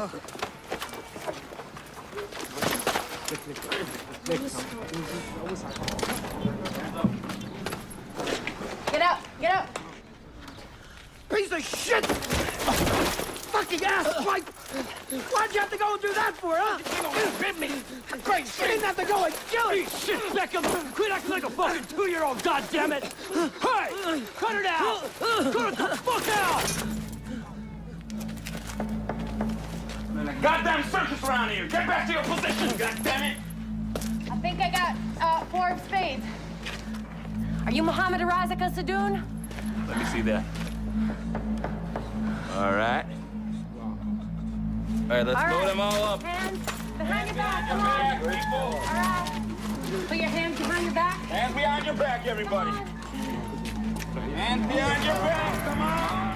Get out! Get out! Piece of shit! Fucking ass pipe! Why'd you have to go and do that for, huh? You hit me! Great shit! You didn't have to go and kill it! Shit, Beckham! Quit acting like a fucking 2-year-old, goddammit! Hey! Cut it out! Cut it the fuck out! Goddamn circus around here! Get back to your position, goddammit! I think I got 4 of spades. Are you Mohammed Razaka Sadoun? Let me see that. All right. All right, let's load them all up. Hands behind your back, come on. All right. Put your hands behind your back. Hands behind your back, everybody. Hands behind your back, come on.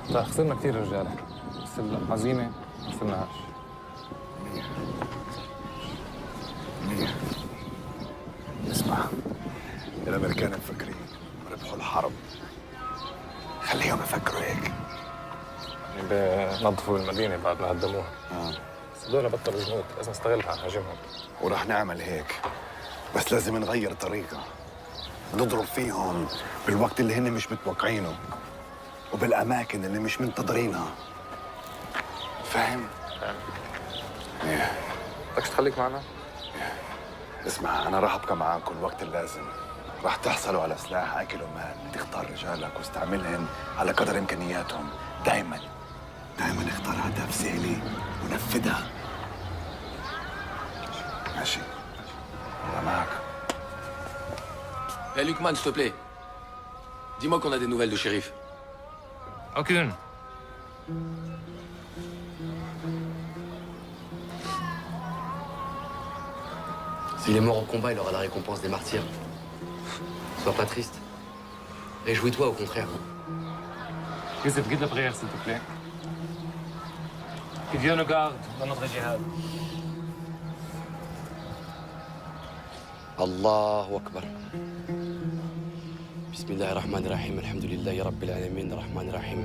لا خسرنا كثير رجاله بس العزيمه ما خسرناهاش. اسمع، الامريكان مفكرين ربحوا الحرب، خليهم يفكروا هيك. بنظفوا المدينه بعد ما هدموها. بس هذول بطلوا جنود، لازم نستغلها نهاجمهم. وراح نعمل هيك، بس لازم نغير طريقة، نضرب فيهم بالوقت اللي هن مش متوقعينه وبالأماكن اللي مش منتظرينها. فاهم؟ فاهم. ايه. بدكش تخليك معنا؟ اسمع، أنا راح أبقى معاكم الوقت اللازم. راح تحصلوا على سلاح أكل ومال، تختار رجالك واستعملهم على قدر إمكانياتهم. دايماً اختار هدف سهلي ونفذها. ماشي؟ أنا معك. Hé, Luckman, s'il te plaît. Dis-moi qu'on a des nouvelles de shérif. Aucune. S'il est mort au combat, il aura la récompense des martyrs. Sois pas triste. Réjouis-toi, au contraire. Youssef, guide la prière, s'il te plaît. Que Dieu nous garde dans notre jihad. Allahu Akbar. Bismillahir Rahmanir Rahim. Alhamdulillahi Rabbil Alamin. Rahmanir Rahim.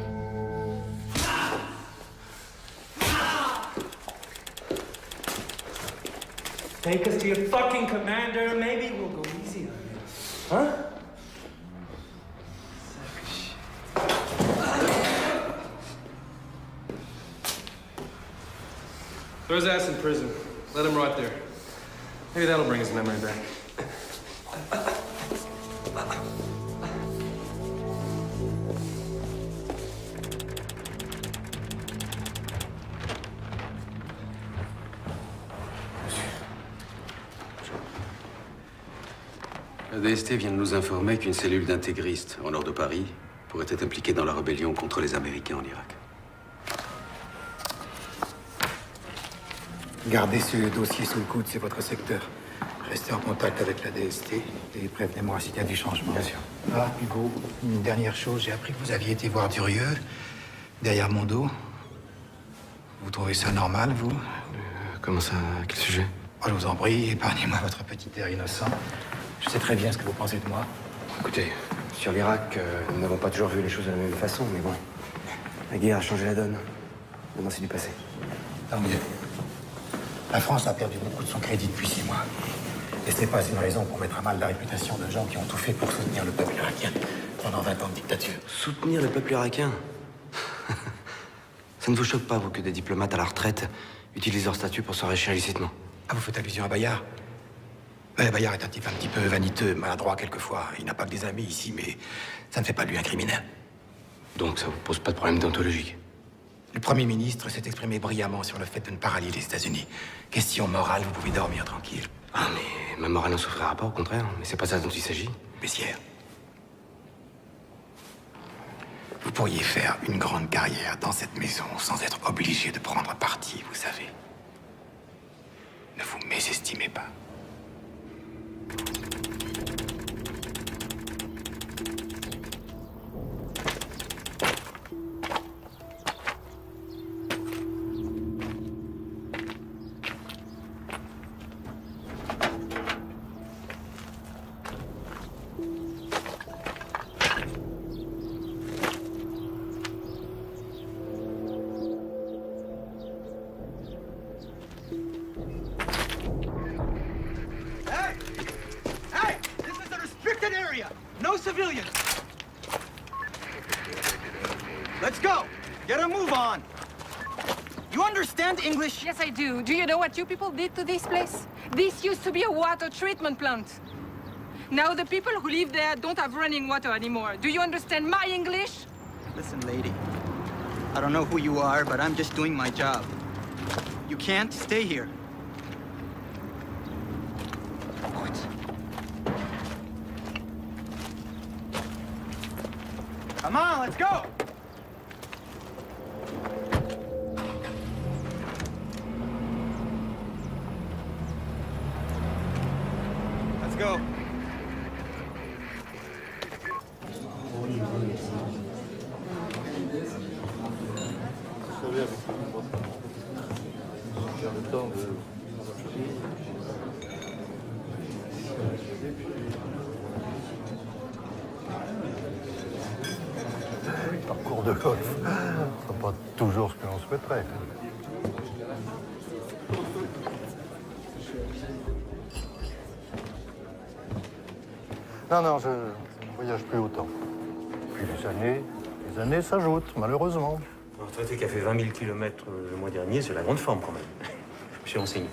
Take us to your fucking commander. Maybe we'll go easy on you. Huh? Throw his ass in prison. Let him rot there. Maybe that'll bring his memory back. La DST vient de nous informer qu'une cellule d'intégristes au nord de Paris pourrait être impliquée dans la rébellion contre les Américains en Irak. Gardez ce dossier sous le coude, c'est votre secteur. Restez en contact avec la DST et prévenez-moi s'il y a du changement. Bien sûr. Ah, Hugo, une dernière chose, j'ai appris que vous aviez été voir Durieux, derrière mon dos. Vous trouvez ça normal, vous? Comment ça? À quel sujet? Oh, je vous en prie, épargnez-moi votre petit air innocent. Je sais très bien ce que vous pensez de moi. Écoutez, sur l'Irak, nous n'avons pas toujours vu les choses de la même façon, mais bon. La guerre a changé la donne. Maintenant, c'est du passé. Tant mieux. La France a perdu beaucoup de son crédit depuis 6 mois. Et ce n'est pas une raison pour mettre à mal la réputation de gens qui ont tout fait pour soutenir le peuple irakien pendant 20 ans de dictature. Soutenir le peuple irakien? Ça ne vous choque pas, vous, que des diplomates à la retraite utilisent leur statut pour s'enrichir illicitement? Ah, vous faites allusion à Bayard? Ouais, Bayard est un type un petit peu vaniteux, maladroit quelquefois. Il n'a pas que des amis ici, mais ça ne fait pas de lui un criminel. Donc ça vous pose pas de problème déontologique? Le Premier ministre s'est exprimé brillamment sur le fait de ne pas rallier les États-Unis. Question morale, vous pouvez dormir tranquille. Ah, mais ma morale n'en souffrira pas, au contraire. Mais c'est pas ça dont il s'agit. Bessières, vous pourriez faire une grande carrière dans cette maison sans être obligé de prendre parti, vous savez. Ne vous mésestimez pas. civilian. Let's go. Get a move on. You understand English? Yes, I do. Do you know what you people did to this place? This used to be a water treatment plant. Now the people who live there don't have running water anymore. Do you understand my English? Listen, lady. I don't know who you are, but I'm just doing my job. You can't stay here. Come on, let's go! Let's go. Parcours de golf, c'est pas toujours ce que l'on souhaiterait. Non, je ne voyage plus autant. Puis les années s'ajoutent, malheureusement. Un retraité qui a fait 20 000 km le mois dernier, c'est la grande forme quand même. Je suis renseigné.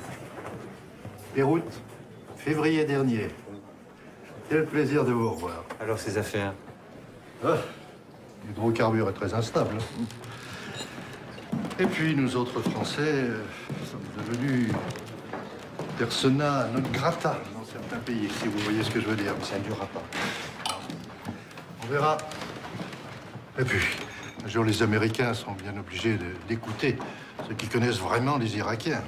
Beyrouth, février dernier. Quel plaisir de vous revoir. Alors, ces affaires? L'hydrocarbure est très instable. Et puis, nous autres Français sommes devenus persona non grata dans certains pays, si vous voyez ce que je veux dire. Mais ça ne durera pas. On verra. Et puis, un jour, les Américains sont bien obligés d'écouter ceux qui connaissent vraiment les Irakiens.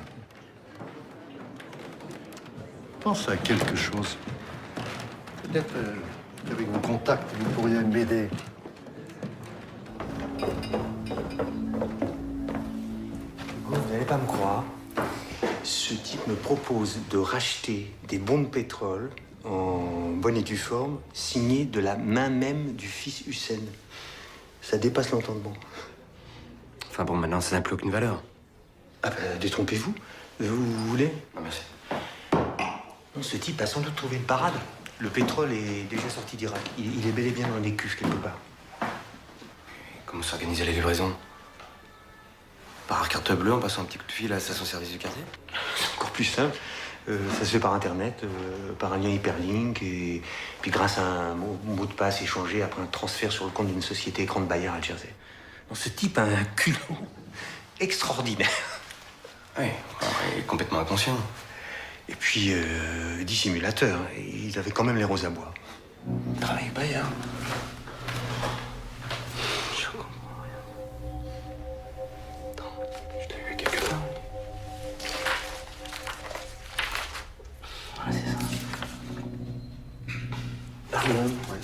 Pense à quelque chose. Peut-être qu'avec vos contacts, vous pourriez m'aider. Vous n'allez pas me croire. Ce type me propose de racheter des bons de pétrole en bonne et due forme, signés de la main même du fils Hussein. Ça dépasse l'entendement. Enfin bon, maintenant, ça n'a plus aucune valeur. Ah ben, détrompez-vous. Vous voulez? Non, merci. Non, ce type a sans doute trouvé une parade. Le pétrole est déjà sorti d'Irak. Il est bel et bien dans les cuves quelque part. Comment s'organiser la livraison? Par carte bleue, en passant un petit coup de fil à la station-service du quartier? C'est encore plus simple. Ça se fait par Internet, par un lien hyperlink, et puis grâce à un mot de passe échangé après un transfert sur le compte d'une société écran de Bayard à Jersey. Non, ce type a un culot extraordinaire. Oui, il est complètement inconscient. Et puis, dissimulateur. Il avait quand même les roses à bois. Travaille Bayard. Je comprends rien. Attends, je t'ai vu quelque part. Voilà, c'est ça. Pardon, ouais.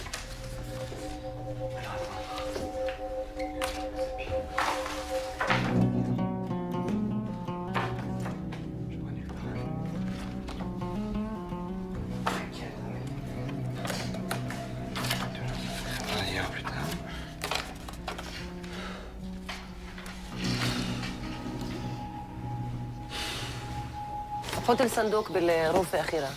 حط الصندوق بالغرفة الأخيرة.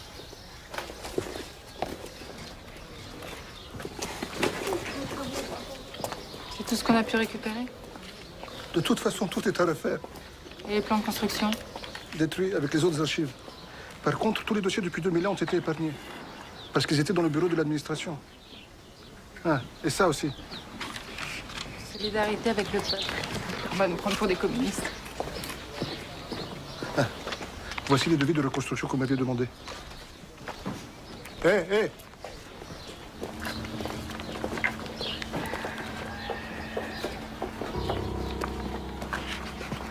C'est tout ce qu'on a pu récupérer? De toute façon, tout est à refaire. Et les plans de construction? Détruits avec les autres archives. Par contre, tous les dossiers depuis 2001 ont été épargnés. Parce qu'ils étaient dans le bureau de l'administration. Ah, et ça aussi. Solidarité avec le peuple. On va nous prendre pour des communistes. Ah, voici les devis de reconstruction qu'on m'avait demandé. Hé.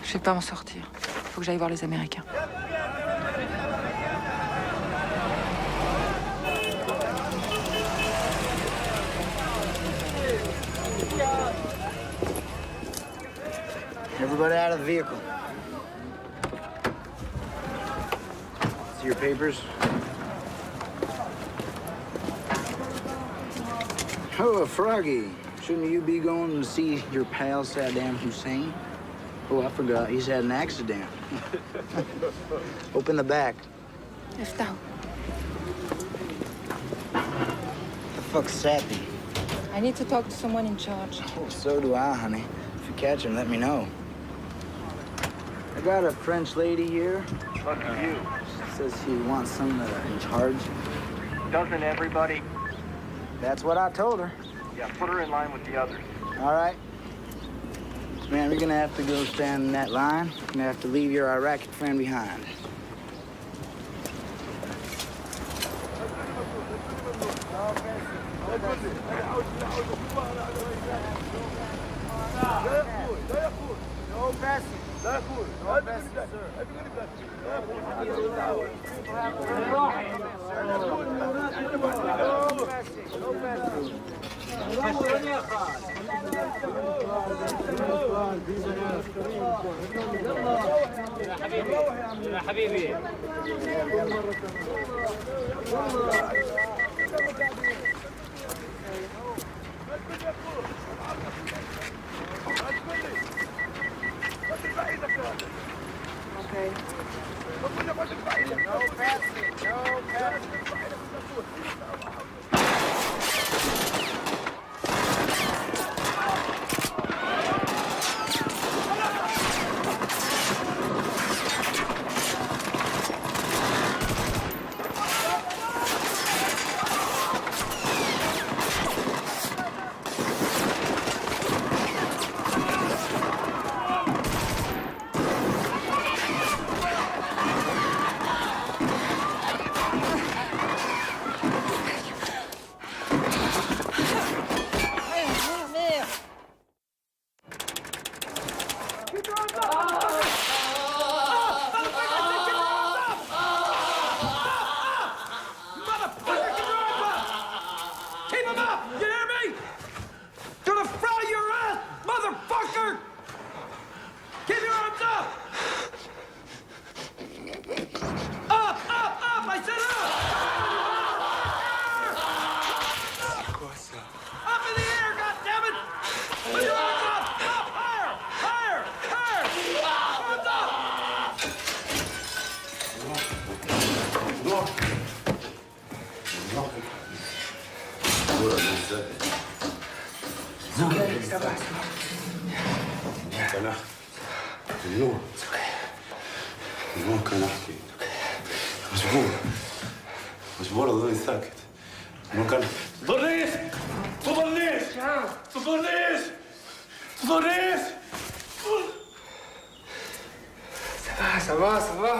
Je vais pas m'en sortir. Faut que j'aille voir les Américains. Everybody out of the vehicle. See your papers? Oh, Froggy. Shouldn't you be going to see your pal Saddam Hussein? Oh, I forgot. He's had an accident. Open the back. افتحوا. fuck's Sappy? I need to talk to someone in charge. Oh, so do I, honey. If you catch him, let me know. I got a French lady here. Lucky you. Says she wants someone in charge. Doesn't everybody? That's what I told her. Yeah, put her in line with the others. All right. Man, you're gonna have to go stand in that line. You're gonna have to leave your Iraqi friend behind. يا حبيبي Okay. Keep him up! You hear me? Gonna fry your ass, motherfucker! Keep your arms up! Up, up, up! I said up! Up in the air, goddammit! Put your arms up! Up! Higher! Higher! Higher! Arms connard. Non. Non, connard. مجبور. مجبور اظل ساكت. مو كان. تضرنيش تضرنيش تضرنيش تضرنيش Ça va, ça va.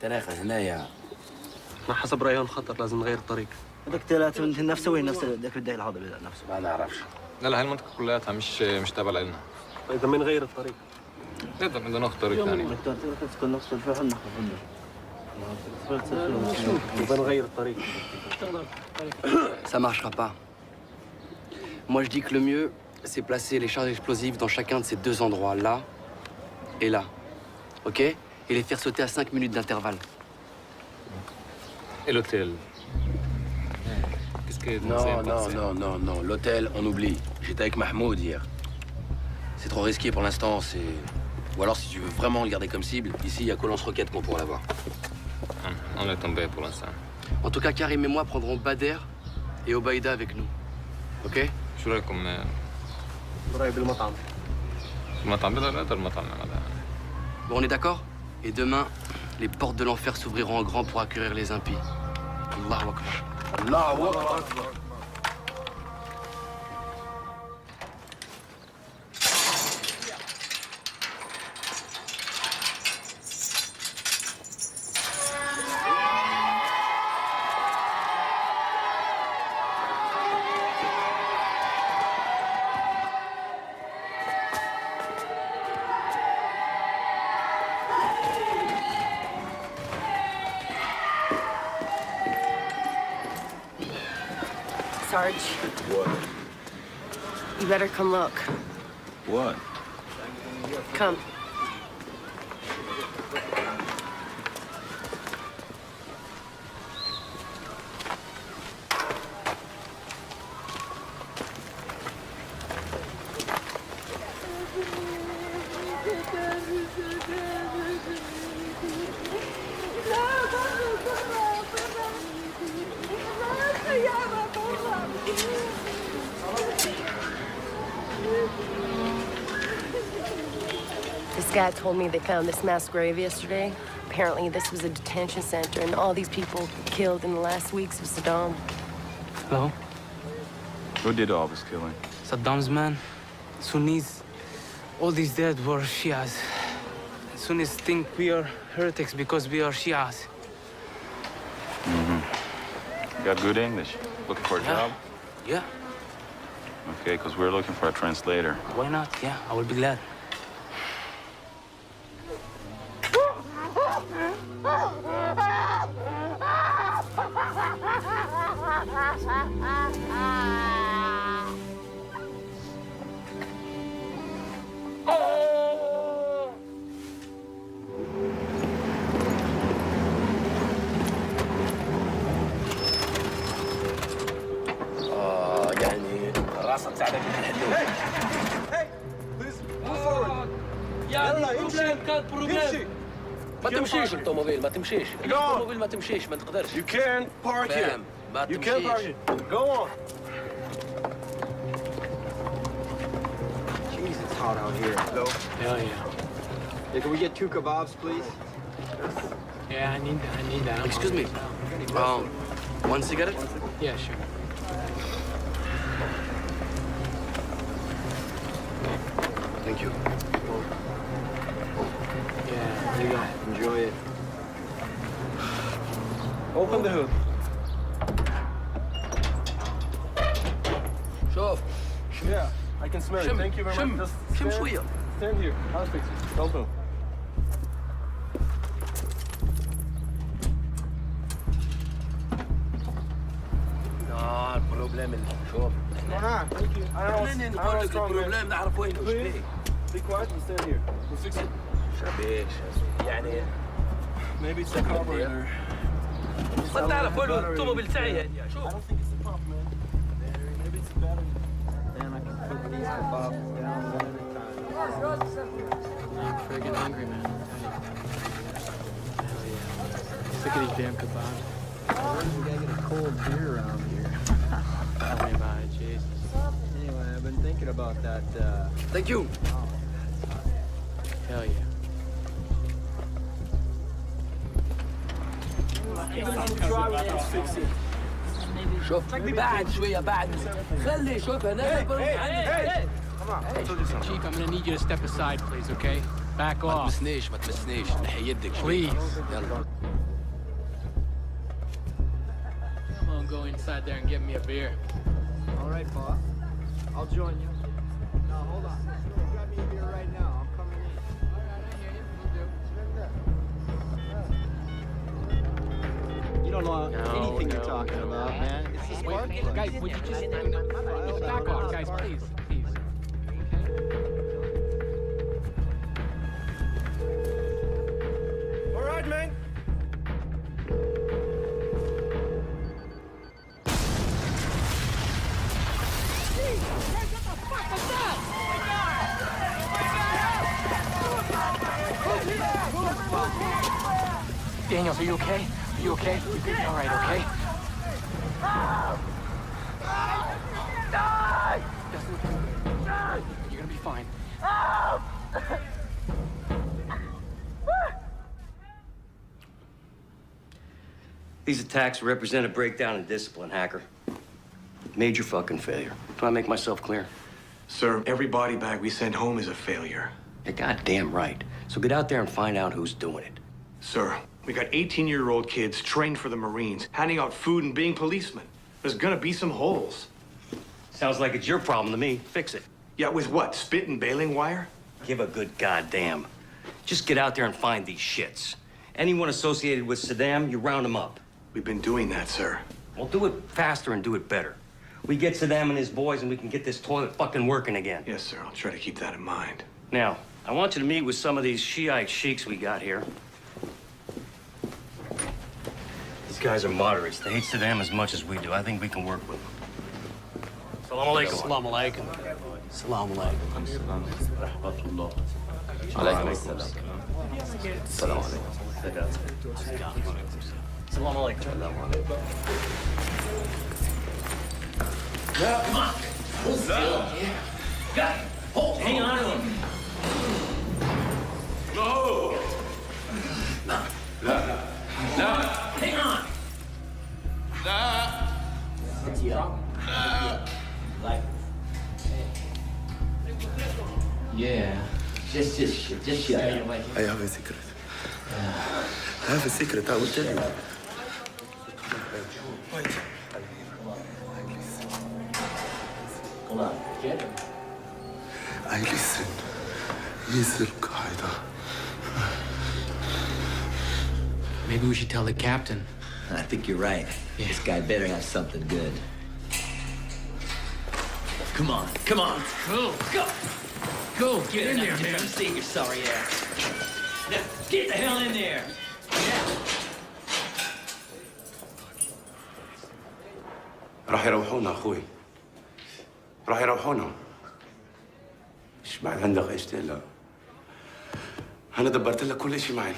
تراخى هنايا. ما حسب رأيهم خطر لازم نغير الطريق. هذاك ثلاثة من نفسه وين نفس ذاك الداي الهضبي نفسه؟ ما نعرفش. لا لا، هاي المنطقة كلها مش تابعة لنا. إذا ما نغير الطريق. نقدر ناخذ طريق ثاني. إذا نغير الطريق. Ça marchera pas. Moi, je dis que le mieux, c'est placer les charges explosives dans chacun de ces deux endroits, là et là. OK? Et les faire sauter à 5 minutes d'intervalle. Et l'hôtel? Qu'est-ce que Non. L'hôtel, on oublie. J'étais avec Mahmoud hier. C'est trop risqué pour l'instant, c'est... Ou alors, si tu veux vraiment le garder comme cible, ici, il y a Colons Rocket qu'on pourra l'avoir. On est tombé pour l'instant. En tout cas, Karim et moi prendrons Bader et Obaïda avec nous. Ok? شو رايكم قريب المطعم. المطعم هذا المطعم هذا. Bon, on est d'accord? Et demain, les portes de l'enfer s'ouvriront en grand pour accueillir les impies. Allahu Akbar. Allahu Akbar. Sarge. What? You better come look. What? Come. This guy told me they found this mass grave yesterday. Apparently, this was a detention center, and all these people killed in the last weeks of Saddam. Hello? Who did all this killing? Saddam's men, Sunnis. All these dead were Shias. Sunnis think we are heretics because we are Shias. Got good English? Looking for a job? Yeah. Okay, because we're looking for a translator. Why not? Yeah, I will be glad. يعني راسك تعبان من الحلو. يلا يمشي كان بروبليم. ما تمشيش الطوموبيل ما تمشيش. الطوموبيل ما تمشيش ما تقدرش. You can park here. ما You can park تمشيش. here. Go on. Jeez, it's hot out here. Hello? Hell yeah. Hey, can we get 2 kebabs, please? Yeah, I need that. Excuse me. One cigarette? Yeah, sure. Thank you. Yeah, you got it. Enjoy it. Open the hood. شوف. Yeah, I can smell it. شم. Thank you very شم. much. Just شم stand- شوية. Stand here. I'll fix it. Don't move. البروبليم شوف. I نقول لك البروبليم نعرف وينه ايش فيه. Be quiet and stand here. We'll fix it. شبيش يعني Maybe it's the carburetor. ما تعرف وين الطوموبيل تاعي هذه I شوف. don't think it's the pump, man. Maybe it's the battery. Man, I can put these kebabs down one at a time. I'm friggin' hungry, man. Hell yeah. Sick of these damn kebabs. We gotta get a cold beer around here. Tell me about it, Jesus. Anyway, I've been thinking about that, Thank you. Hell yeah. شوف بعد شوية بعد خلي شوف هنا Chief, I'm gonna need you to step aside, please, okay? Back ما off. تمسنيش ما تمسنيش نحي يدك شوي. Please. يلا. Come on, go inside there and get me a beer. All right, boss. I'll join you. Now, hold on. Grab me a beer right now. I'm coming in. You don't know anything you're talking about, man. It's the spark Wait, plug. guys, would you just back off, guys, please, please. All right, man. What the fuck was that? Daniels, are you okay? Are you okay? You're gonna be all right, okay? You're gonna be fine. These attacks represent a breakdown in discipline, Hacker. Major fucking failure. Do I make myself clear? Sir, every body bag we send home is a failure. You're goddamn right. So get out there and find out who's doing it. Sir, we got 18-year-old kids trained for the Marines, handing out food and being policemen. There's gonna be some holes. Sounds like it's your problem to me. Fix it. Yeah, with what? Spit and baling wire? Give a good goddamn. Just get out there and find these shits. Anyone associated with Saddam, you round them up. We've been doing that, sir. Well, do it faster and do it better. We get Saddam and his boys and we can get this toilet fucking working again. Yes, sir. I'll try to keep that in mind. Now, I want you to meet with some of these Shiite sheiks we got here. These guys are moderates. They hate Saddam as much as we do. I think we can work with them. Salam alaikum. Salam alaikum. Salam alaikum. Alaikum assalam. Salam alaikum. Salam alaikum. Come on. Hold still. Got it. Hold. Hang on to him. No. No. No. No. Hang on. No. Like. Yeah. Just shut up. I have a secret. I have a secret, I will tell you. Wait. Come on, get him. I listen. He's Al-Qaeda. Maybe we should tell the captain. I think you're right. Yeah. This guy better have something good. Come on, come on. Go. Go. Go. Get in there, man. man. See your sorry ass. Now, get the hell in there. راح يروحونا اخوي راح يروحونا ايش بعد عندك ايش تقلق انا دبرت لك كل شيء معي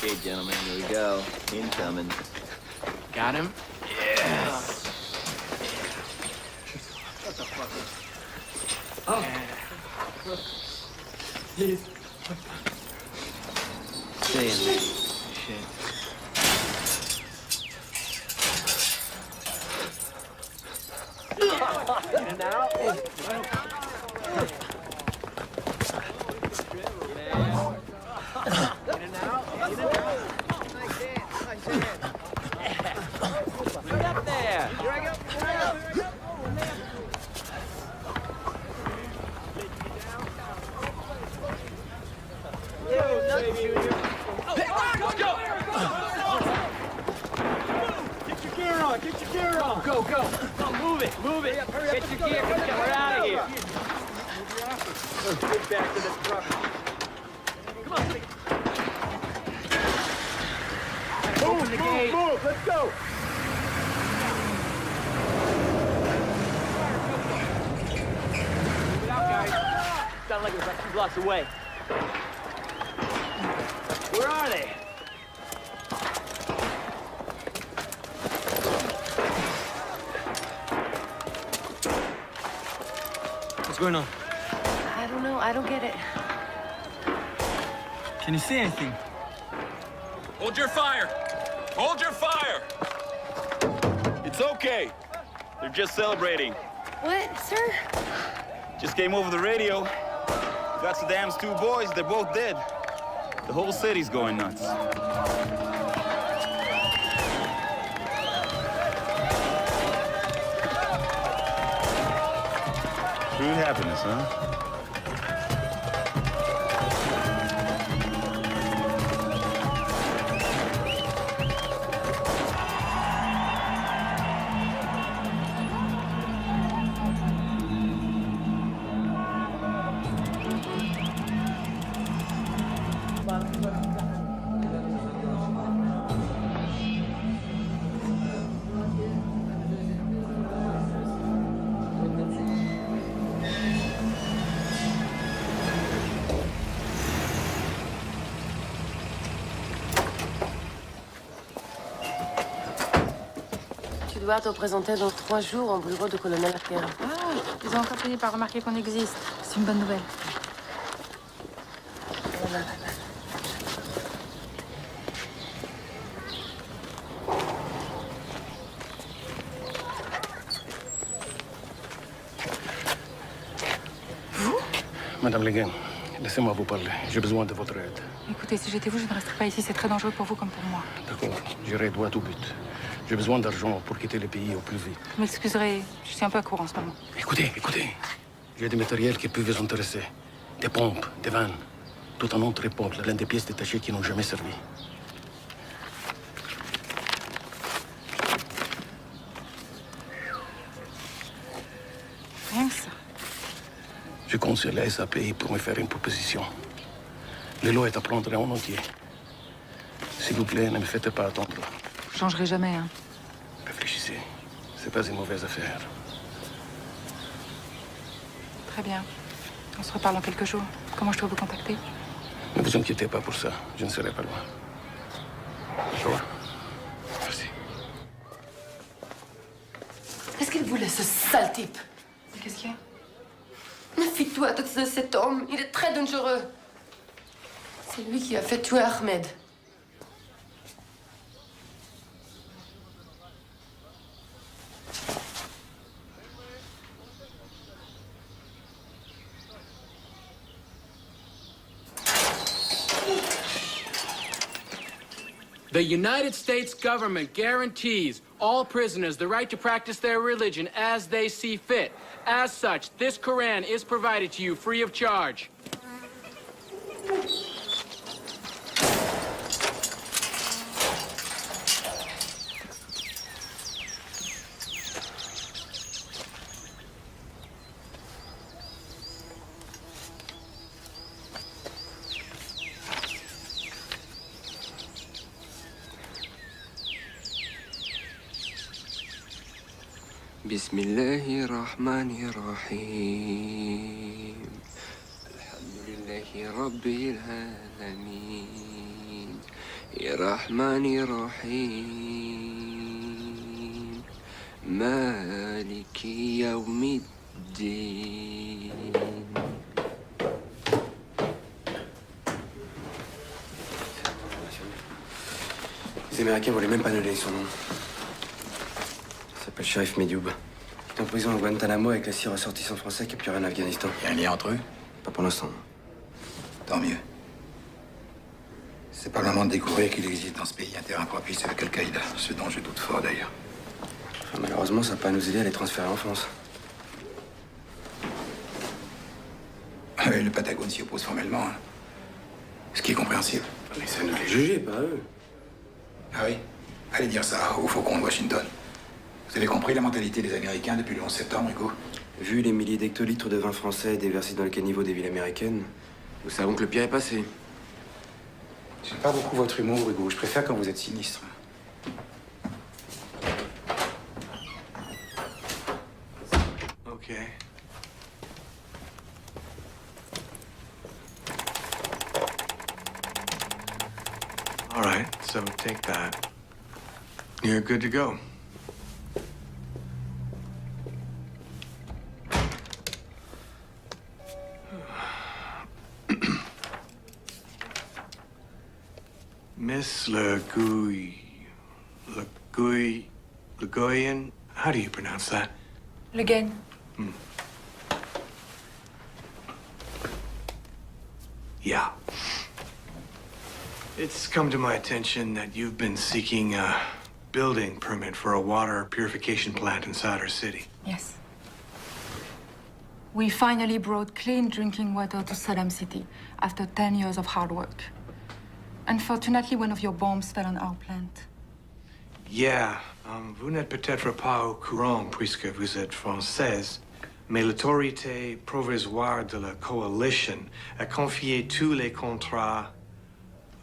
Okay, gentlemen, here we go. Incoming. Got him? Yes. What the fuck? Oh. Stay in there. Shit. In and out. Right up there. Here I go. Get your gear on. Get your gear on. Go, go. Move it. Move it. Hurry up. Get your gear. We're out of here. Get back to the truck. Come on. Open the gate. Move. Let's go. Move it out, guys. Sounded like it was like 2 blocks away. Where are they? What's going on? I don't know. I don't get it. Can you see anything? Hold your fire. Hold your fire. It's okay. They're just celebrating. What, sir? Just came over the radio. Got Saddam's 2 boys, they're both dead. The whole city's going nuts. True happiness, huh? Tu dois te présenter dans 3 jours au bureau du colonel Arquero. Ah, ils ont encore fini par remarquer qu'on existe. C'est une bonne nouvelle. Madame Leguin, laissez-moi vous parler. J'ai besoin de votre aide. Écoutez, si j'étais vous, je ne resterais pas ici. C'est très dangereux pour vous comme pour moi. D'accord, j'irai droit au but. J'ai besoin d'argent pour quitter le pays au plus vite. Vous m'excuserez, je suis un peu à court en ce moment. Écoutez. J'ai des matériels qui peuvent vous intéresser. Des pompes, des vannes. Tout en entrepôt, plein de pièces détachées qui n'ont jamais servi. Rien que ça. Je compte sur la SAPI pour me faire une proposition. Le lot est à prendre en entier. S'il vous plaît, ne me faites pas attendre. Je changerai jamais, hein. Réfléchissez. C'est pas une mauvaise affaire. Très bien. On se reparle dans quelques jours. Comment je dois vous contacter? Ne vous inquiétez pas pour ça. Je ne serai pas loin. Au revoir. Merci. Qu'est-ce qu'il voulait, ce sale type? Qu'est-ce qu'il y a? Méfie-toi de cet homme. Il est très dangereux. C'est lui qui a fait tuer Ahmed. The United States government guarantees all prisoners the right to practice their religion as they see fit. As such, this Quran is provided to you free of charge. بسم الله الرحمن الرحيم الحمد لله رب العالمين الرحمن الرحيم مالك يوم الدين. Les Américains voulaient même pas nous donner son nom. Il s'appelle Shérif Medioub. Il est en prison au Guantanamo avec les 6 ressortissants français capturés en Afghanistan. Il y a un lien entre eux? Pas pour l'instant. Tant mieux. C'est pas le moment de découvrir qu'il existe dans ce pays un terrain propice avec Al-Qaïda, ce dont je doute fort d'ailleurs. Enfin, malheureusement, ça va pas nous aider à les transférer en France. Le Patagone s'y oppose formellement, hein. Ce qui est compréhensible. Mais c'est à nous de les juger, pas à eux. Ah oui? Allez dire ça au faucon de Washington. Vous avez compris la mentalité des Américains depuis le 11 septembre, Hugo? Vu les milliers d'hectolitres de vin français déversés dans le caniveau des villes américaines, nous savons que le pire est passé. J'aime pas beaucoup votre humour, Hugo. Je préfère quand vous êtes sinistre. Ok. All right, so take that. You're good to go. Miss Le Goyen, How do you pronounce that? Le Guen. Yeah. It's come to my attention that you've been seeking a building permit for a water purification plant inside our city. Yes. We finally brought clean drinking water to Saddam City after 10 years of hard work. Unfortunately, one of your bombs fell on our plant. Yeah, vous n'êtes peut-être pas au courant puisque vous êtes française, mais l'autorité provisoire de la coalition a confié tous les contrats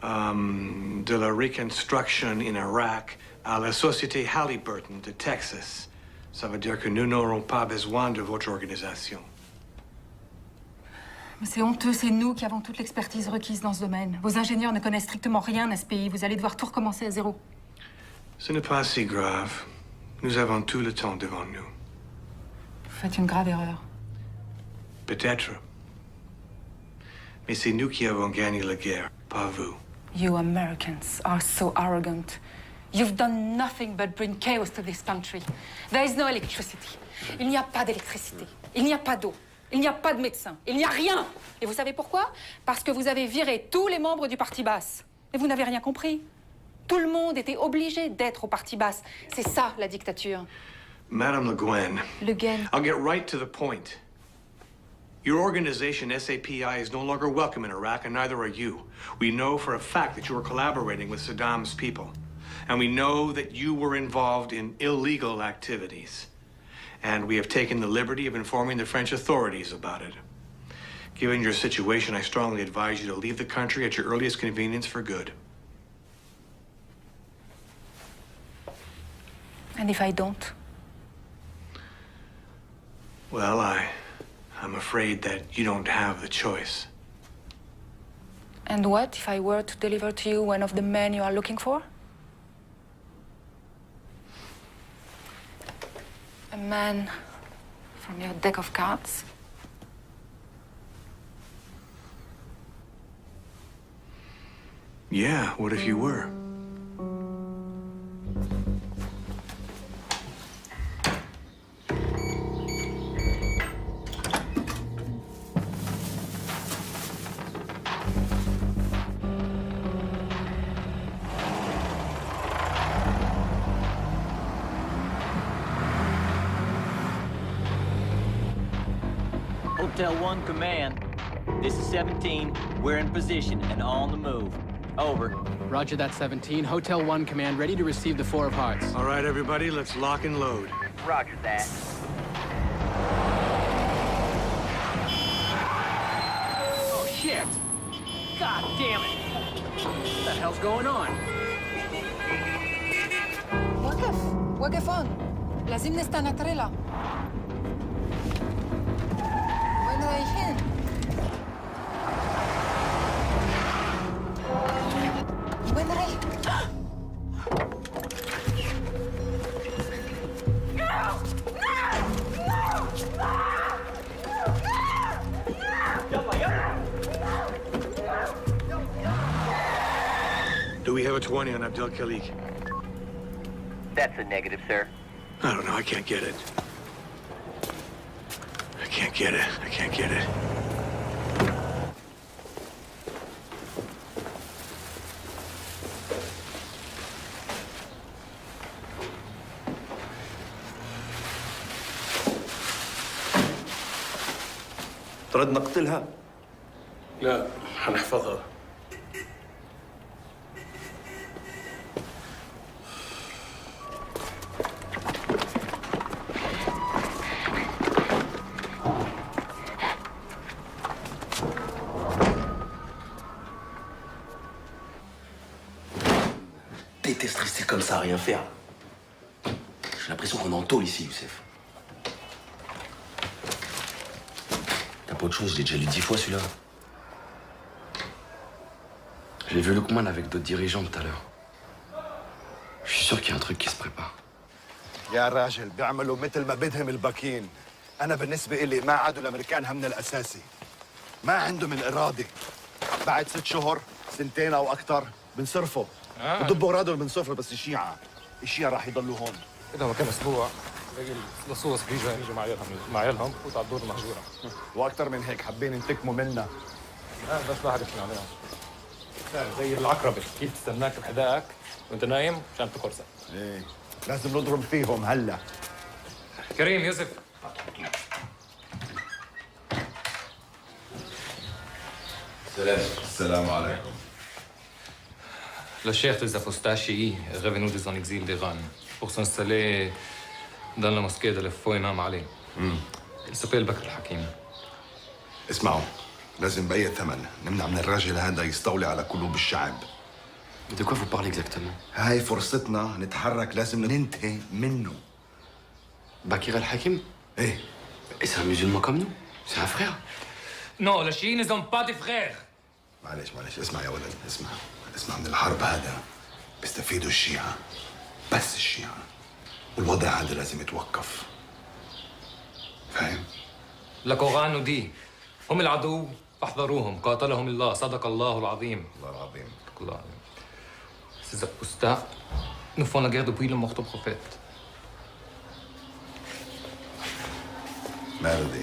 de la reconstruction in Iraq à la société Halliburton de Texas. Ça veut dire que nous n'aurons pas besoin de votre organisation. Mais c'est honteux, c'est nous qui avons toute l'expertise requise dans ce domaine. Vos ingénieurs ne connaissent strictement rien à ce pays. Vous allez devoir tout recommencer à zéro. Ce n'est pas si grave. Nous avons tout le temps devant nous. Vous faites une grave erreur. Peut-être. Mais c'est nous qui avons gagné la guerre, pas vous. You Americans are so arrogant. You've done nothing but bring chaos to this country. There is no electricity. Il n'y a pas d'électricité. Il n'y a pas d'eau. Il n'y a pas de médecin. Il n'y a rien. Et vous savez pourquoi? Parce que vous avez viré tous les membres du Parti basse. Et vous n'avez rien compris. Tout le monde était obligé d'être au Parti basse. C'est ça, la dictature. Madame Le Guen. Le Guen. I'll get right to the point. Your organization, SAPI, is no longer welcome in Iraq, and neither are you. We know for a fact that you were collaborating with Saddam's people. And we know that you were involved in illegal activities. And we have taken the liberty of informing the French authorities about it. Given your situation, I strongly advise you to leave the country at your earliest convenience for good. And if I don't? Well, I'm afraid that you don't have the choice. And what if I were to deliver to you one of the men you are looking for? A man from your deck of cards? Yeah, what if you were? Hotel 1 Command. This is 17. We're in position and on the move. Over. Roger that, 17. Hotel 1 Command, ready to receive the Four of Hearts. All right, everybody, let's lock and load. Roger that. Oh, shit! God damn it! What the hell's going on? وقف هون. لازم نستنى تريلا. وين رايحين؟ وين رايح؟ Do we have a 20 on Abdel Khalik? That's a negative, sir. I don't know, I can't get it. I can't get it. I can't get it. ترد نقتلها؟ لا، حنحفظها. Déteste rester comme ça à rien faire. J'ai l'impression qu'on est en tôle ici, Youssef. T'as pas autre chose, je l'ai déjà lu 10 fois celui-là. J'ai vu Lukman avec d'autres dirigeants tout à l'heure. Je suis sûr qu'il y a un truc qui se prépare. يا راجل بيعملوا مثل ما بدهم الباكين. أنا بالنسبة إلي ما عادوا الأمريكان همنا الأساسي. ما عندهم الإرادة. بعد 6 شهور 2 أو أكثر بنصرفوا. بضبوا أغراضهم بنصرفوا بس الشيعة راح يضلوا هون. كده هو كام اسبوع باقي اللصوص بيجوا مع عيالهم بفوتوا على الدور المهجوره. واكثر من هيك حابين ينتقموا منا. لا بس واحد يفهم عليهم. زي العقربه كيف تستناك بحداك وانت نايم مشان تقرصك. ايه لازم نضرب فيهم هلا. كريم يوسف. السلام عليكم. Le chef des apostates est revenu de son exil d'Iran pour s'installer dans la mosquée de l'Efou Imam Ali. Il s'appelle Bakr al-Hakim. اسمعوا لازم بأي ثمن نمنع من الراجل هذا يستولي على قلوب الشعب. De quoi vous parlez exactement? هاي فرصتنا نتحرك، لازم ننتهي منه. Bakr al-Hakim? ايه. Et c'est un musulman comme nous? C'est un frère? Non, les chiites ne sont pas des frères. معلش اسمع يا ولد، اسمع من الحرب هذا بيستفيدوا الشيعة، بس الشيعة، والوضع هذا لازم يتوقف. فاهم؟ القرآن nous dit هم العدو فاحذروهم قاتلهم الله صدق الله العظيم. الله العظيم. الله العظيم. Ces apostats nous font la guerre depuis le mort du prophète. ماله دي؟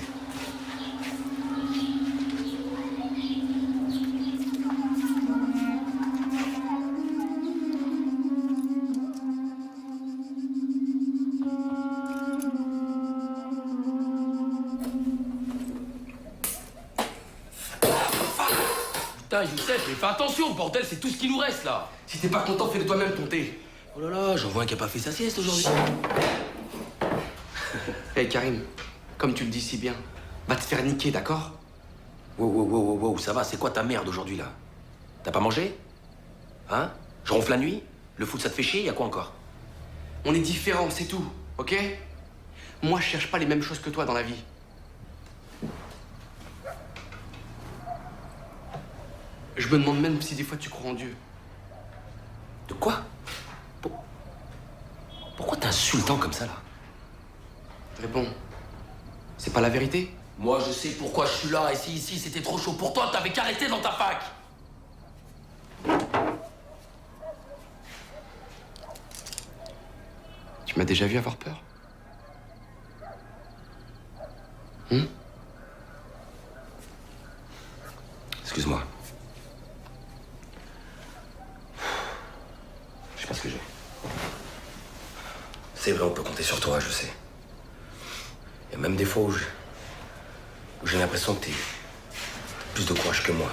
Putain, Youssef, mais fais attention, bordel, c'est tout ce qui nous reste là. Si t'es pas content, fais-le toi-même ton thé. Oh là là, j'en vois un qui a pas fait sa sieste aujourd'hui. Hey Karim, comme tu le dis si bien, va te faire niquer, d'accord? Wow, ça va, c'est quoi ta merde aujourd'hui là? T'as pas mangé? Hein? Je ronfle la nuit? Le foot ça te fait chier? Y'a quoi encore? On est différents, c'est tout, ok? Moi, je cherche pas les mêmes choses que toi dans la vie. Je me demande même si des fois tu crois en Dieu. De quoi? Pourquoi t'es insultant comme ça là? Réponds. C'est pas la vérité? Moi je sais pourquoi je suis là, et si ici c'était trop chaud pour toi, t'avais qu'à rester dans ta fac! Tu m'as déjà vu avoir peur? Excuse-moi. Je sais pas ce que j'ai. C'est vrai, on peut compter sur toi, je sais. Il y a même des fois où j'ai l'impression que t'es plus de courage que moi.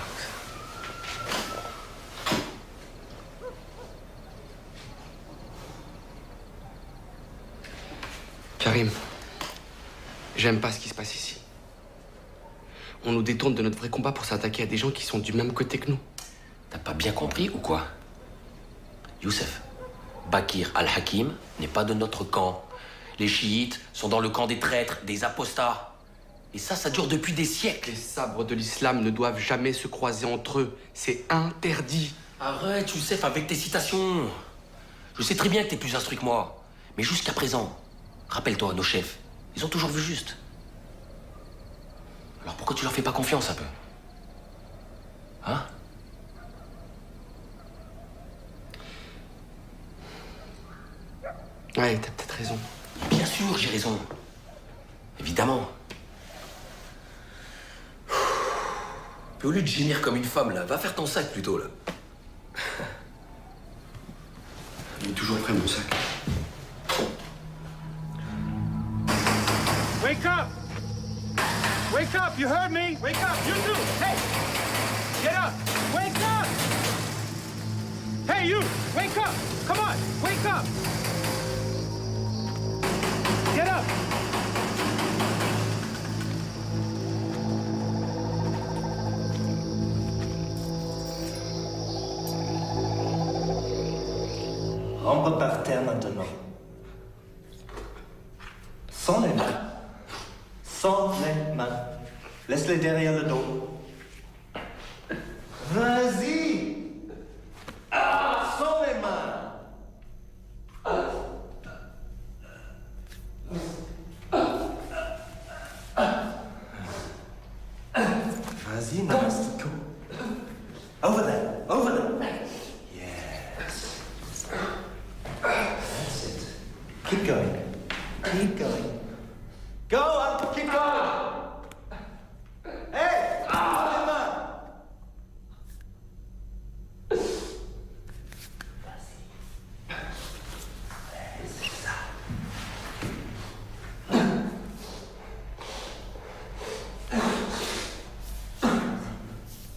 Karim, j'aime pas ce qui se passe ici. On nous détourne de notre vrai combat pour s'attaquer à des gens qui sont du même côté que nous. T'as pas bien compris ou quoi? Youssef, Bakr al-Hakim n'est pas de notre camp. Les chiites sont dans le camp des traîtres, des apostats. Et ça dure depuis des siècles. Les sabres de l'islam ne doivent jamais se croiser entre eux. C'est interdit. Arrête, Youssef, avec tes citations. Je sais très bien que t'es plus instruit que moi. Mais jusqu'à présent, rappelle-toi, nos chefs, ils ont toujours vu juste. Alors pourquoi tu leur fais pas confiance un peu? Hein? Ouais, t'as peut-être raison. Bien sûr, j'ai raison. Évidemment. Puis au lieu de gémir comme une femme, là, va faire ton sac plutôt, là. Il est toujours prêt, mon sac. Wake up! Wake up! You heard me? Wake up! You too! Hey! Get up! Wake up! Hey, you! Wake up! Come on! Wake up! Get up! Rampe par terre maintenant. Sans les mains. Sans les mains. Laisse-les derrière le dos. Vas-y! Sans les mains. Vas-y, Namaste. Over there. Over there. Yes. That's it. Keep going. Keep going. Go on, keep going. Hey,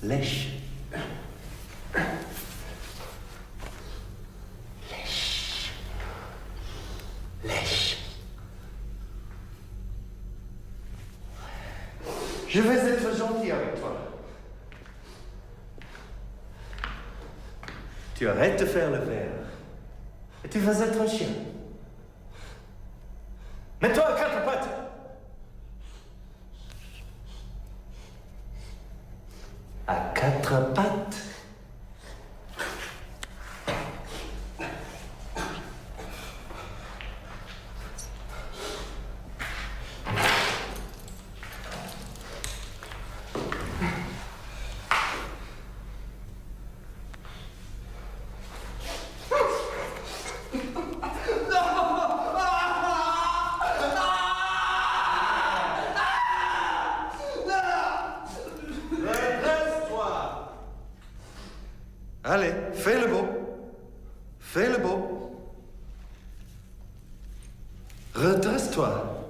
lèche. Lèche. Je vais être gentil avec toi. Tu arrêtes de faire le verre. Et tu vas être un chien. Mets-toi à quatre pattes. À quatre pattes. Allez, fais le beau. Fais le beau. Redresse-toi.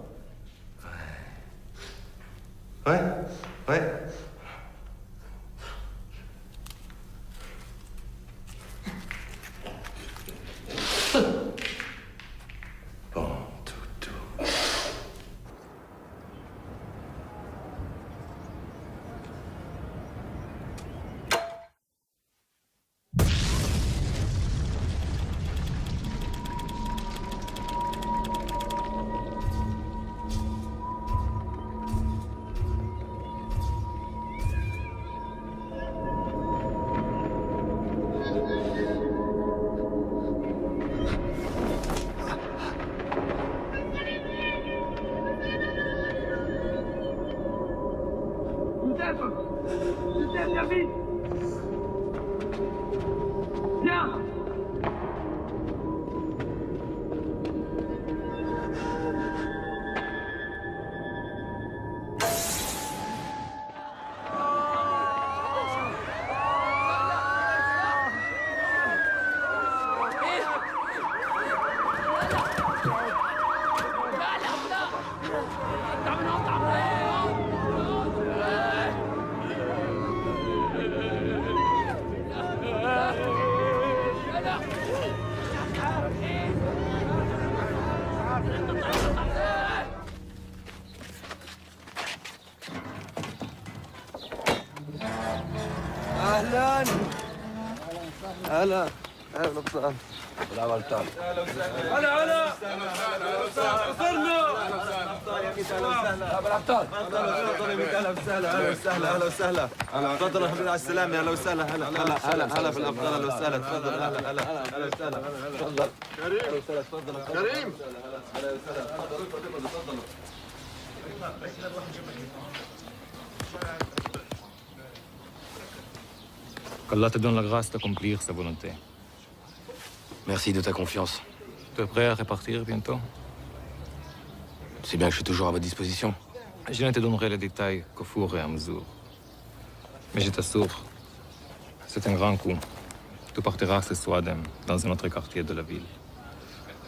Ouais, ouais. Bon, toutou. Youssef, viens vite. Viens. اهلا هلا اهلا وسهلا سلام عليكم هلا هلا وصلنا ابو الابطال اهلا وسهلا اهلا وسهلا اهلا وسهلا تفضل الحمد لله على السلامه اهلا وسهلا هلا هلا هلا هلا في الابطال اهلا وسهلا تفضل هلا هلا اهلا وسهلا تفضل كريم اهلا وسهلا تفضل كريم اهلا وسهلا تفضل تفضل Qu'Allah te donne la grâce d'accomplir sa volonté. Merci de ta confiance. Tu es prêt à repartir bientôt? C'est bien que je suis toujours à votre disposition. Je ne te donnerai les détails qu'au fur et à mesure. Mais je t'assure, c'est un grand coup. Tu partiras ce soir dans un autre quartier de la ville.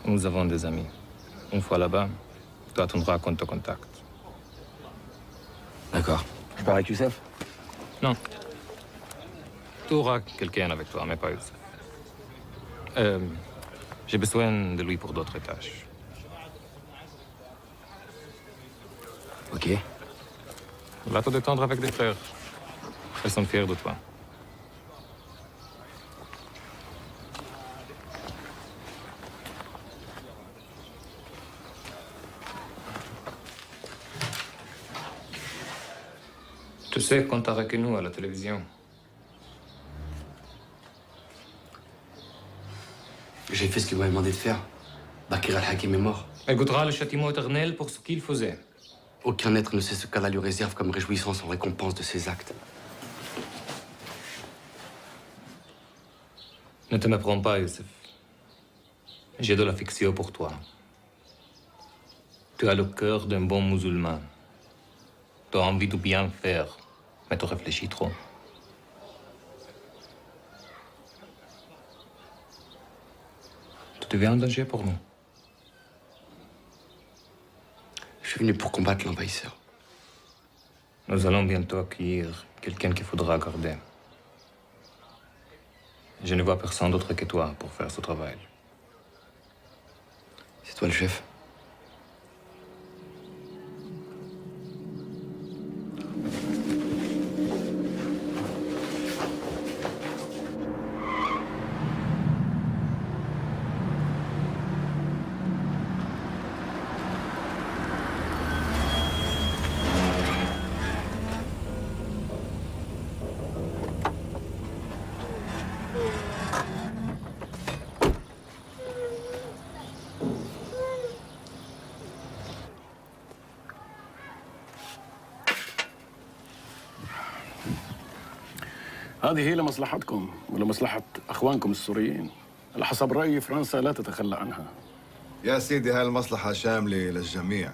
Nous avons des amis. Une fois là-bas, tu attendras qu'on te contacte. D'accord. Je pars avec Youssef? Non. Tu auras quelqu'un avec toi, mais pas Youssef. J'ai besoin de lui pour d'autres tâches. Ok. Va te détendre avec des frères. Ils sont fiers de toi. Tu sais qu'on t'a reconnu à la télévision. J'ai fait ce que vous m'avez demandé de faire. Bakir al-Hakim est mort. Elle goûtera le châtiment éternel pour ce qu'il faisait. Aucun être ne sait ce qu'Allah lui réserve comme réjouissance en récompense de ses actes. Ne te méprends pas, Youssef. J'ai de l'affection pour toi. Tu as le cœur d'un bon musulman. Tu as envie de bien faire, mais tu réfléchis trop. Tu deviens un danger pour nous. Je suis venu pour combattre l'envahisseur. Nous allons bientôt accueillir quelqu'un qu'il faudra garder. Je ne vois personne d'autre que toi pour faire ce travail. C'est toi le chef. هذه هي لمصلحتكم ولمصلحة أخوانكم السوريين. على حسب رأيي فرنسا لا تتخلى عنها. يا سيدي هاي المصلحة شاملة للجميع.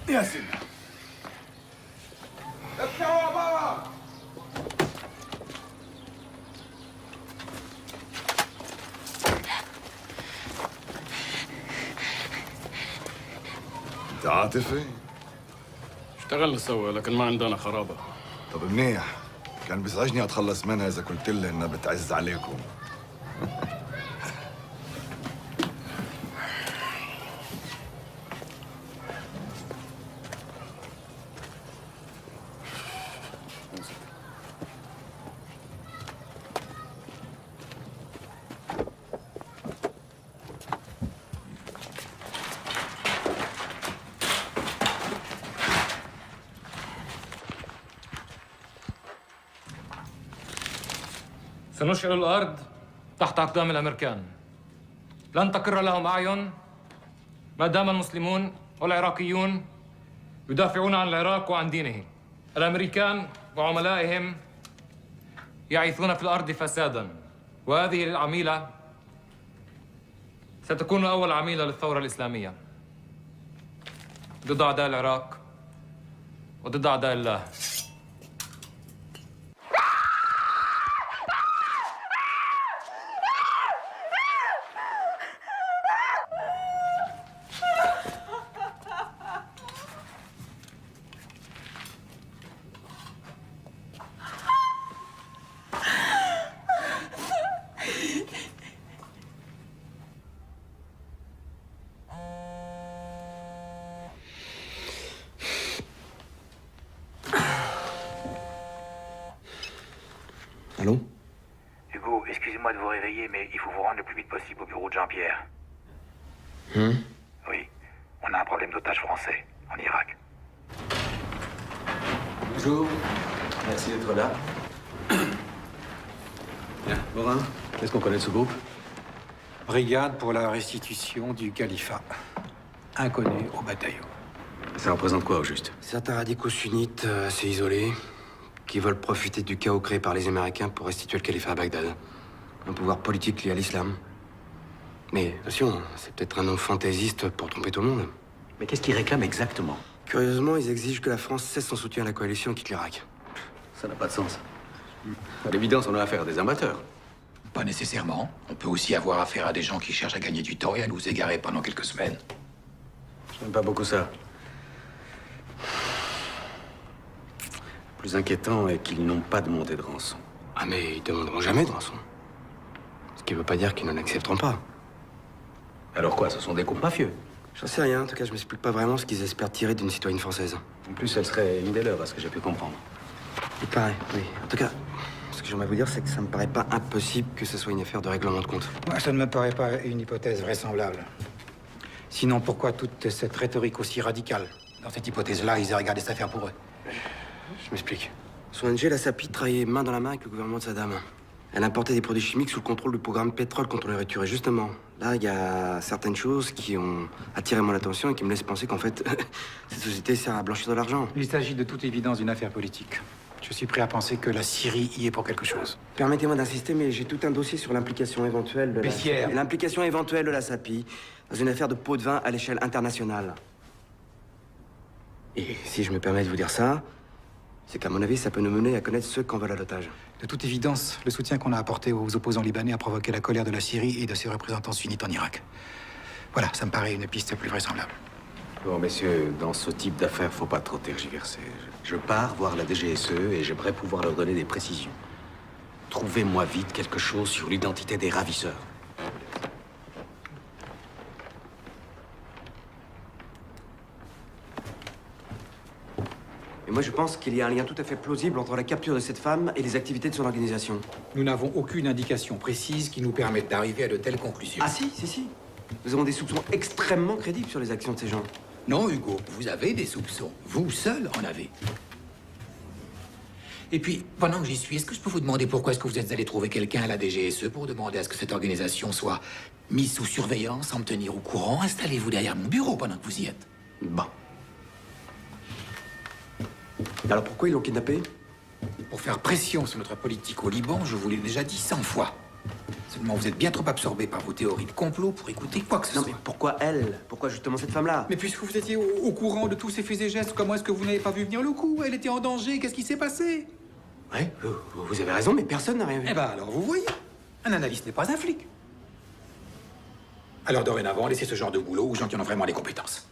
يا سيدي افتحوا بابا. انت عاطفي؟ اشتغلنا سوا لكن ما عندنا خرابة. طب منيح، كان بيزعجني اتخلص منها اذا قلت لها انها بتعز عليكم. سنشعل الأرض تحت أقدام الأمريكان. لن تقر لهم أعين ما دام المسلمون والعراقيون يدافعون عن العراق وعن دينه. الأمريكان وعملائهم يعيثون في الأرض فسادا، وهذه العميلة ستكون أول عميلة للثورة الإسلامية ضد أعداء العراق وضد أعداء الله. Allô? Hugo, excusez-moi de vous réveiller, mais il faut vous rendre le plus vite possible au bureau de Jean-Pierre. Oui, on a un problème d'otages français en Irak. Bonjour, merci d'être là. Bien, Morin, qu'est-ce qu'on connaît de ce groupe? Brigade pour la restitution du califat. Inconnu au bataillon. Ça représente quoi au juste? Certains radicaux sunnites assez isolés qui veulent profiter du chaos créé par les Américains pour restituer le califat à Bagdad. Un pouvoir politique lié à l'islam. Mais attention, c'est peut-être un nom fantaisiste pour tromper tout le monde. Mais qu'est-ce qu'ils réclament exactement? Curieusement, ils exigent que la France cesse son soutien à la coalition et quitte l'Irak. Ça n'a pas de sens. À l'évidence, on a affaire à des amateurs. Pas nécessairement. On peut aussi avoir affaire à des gens qui cherchent à gagner du temps et à nous égarer pendant quelques semaines. J'aime pas beaucoup ça. Le plus inquiétant est qu'ils n'ont pas demandé de rançon. Ah mais ils demanderont jamais de rançon. Ce qui veut pas dire qu'ils n'en accepteront pas. Alors quoi, ce sont des groupes mafieux? J'en sais rien, en tout cas je m'explique pas vraiment ce qu'ils espèrent tirer d'une citoyenne française. En plus, elle serait une des leurs, à ce que j'ai pu comprendre. Il paraît, oui. En tout cas, ce que j'aimerais vous dire, c'est que ça me paraît pas impossible que ce soit une affaire de règlement de compte. Moi, ça ne me paraît pas une hypothèse vraisemblable. Sinon, pourquoi toute cette rhétorique aussi radicale? Dans cette hypothèse-là, ils auraient gardé cette affaire pour eux. Je m'explique. Son ONG, la SAPI, travaillait main dans la main avec le gouvernement de Saddam. Elle importait des produits chimiques sous le contrôle du programme Pétrole contre les ruptures. Et justement, là, il y a certaines choses qui ont attiré mon attention et qui me laissent penser qu'en fait, cette société sert à blanchir de l'argent. Il s'agit de toute évidence d'une affaire politique. Je suis prêt à penser que la Syrie y est pour quelque chose. Permettez-moi d'insister, mais j'ai tout un dossier sur l'implication éventuelle de Bessières. l'implication éventuelle de la SAPI dans une affaire de pot de vin à l'échelle internationale. Et si je me permets de vous dire ça, c'est qu'à mon avis, ça peut nous mener à connaître ceux qui en veulent à l'otage. De toute évidence, le soutien qu'on a apporté aux opposants libanais a provoqué la colère de la Syrie et de ses représentants sunnites en Irak. Voilà, ça me paraît une piste plus vraisemblable. Bon, messieurs, dans ce type d'affaires, faut pas trop tergiverser. Je pars voir la DGSE et j'aimerais pouvoir leur donner des précisions. Trouvez-moi vite quelque chose sur l'identité des ravisseurs. Et moi, je pense qu'il y a un lien tout à fait plausible entre la capture de cette femme et les activités de son organisation. Nous n'avons aucune indication précise qui nous permette d'arriver à de telles conclusions. Ah si. Nous avons des soupçons extrêmement crédibles sur les actions de ces gens. Non, Hugo, vous avez des soupçons. Vous seul en avez. Et puis, pendant que j'y suis, est-ce que je peux vous demander pourquoi est-ce que vous êtes allé trouver quelqu'un à la DGSE pour demander à ce que cette organisation soit mise sous surveillance, sans me tenir au courant? Installez-vous derrière mon bureau pendant que vous y êtes. Bon. Alors pourquoi ils l'ont kidnappé? Pour faire pression sur notre politique au Liban, je vous l'ai déjà dit 100 fois. Seulement, vous êtes bien trop absorbé par vos théories de complot pour écouter quoi que ce soit. Non, mais pourquoi elle? Pourquoi justement cette femme-là? Mais puisque vous étiez au courant de tous ces faits et gestes, comment est-ce que vous n'avez pas vu venir le coup? Elle était en danger, qu'est-ce qui s'est passé? Ouais, vous avez raison, mais personne n'a rien vu. Eh ben alors, vous voyez, un analyste n'est pas un flic. Alors dorénavant, laissez ce genre de boulot aux gens qui en ont vraiment les compétences.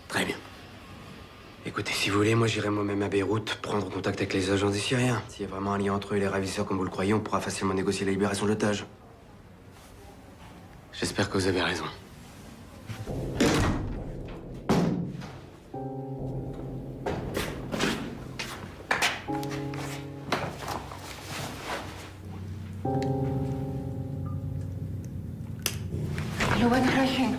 Très bien. Écoutez, si vous voulez, moi j'irai moi-même à Beyrouth prendre contact avec les agents des Syriens. S'il y a vraiment un lien entre eux et les ravisseurs comme vous le croyez, on pourra facilement négocier la libération de l'otage. J'espère que vous avez raison. لوين رايحين؟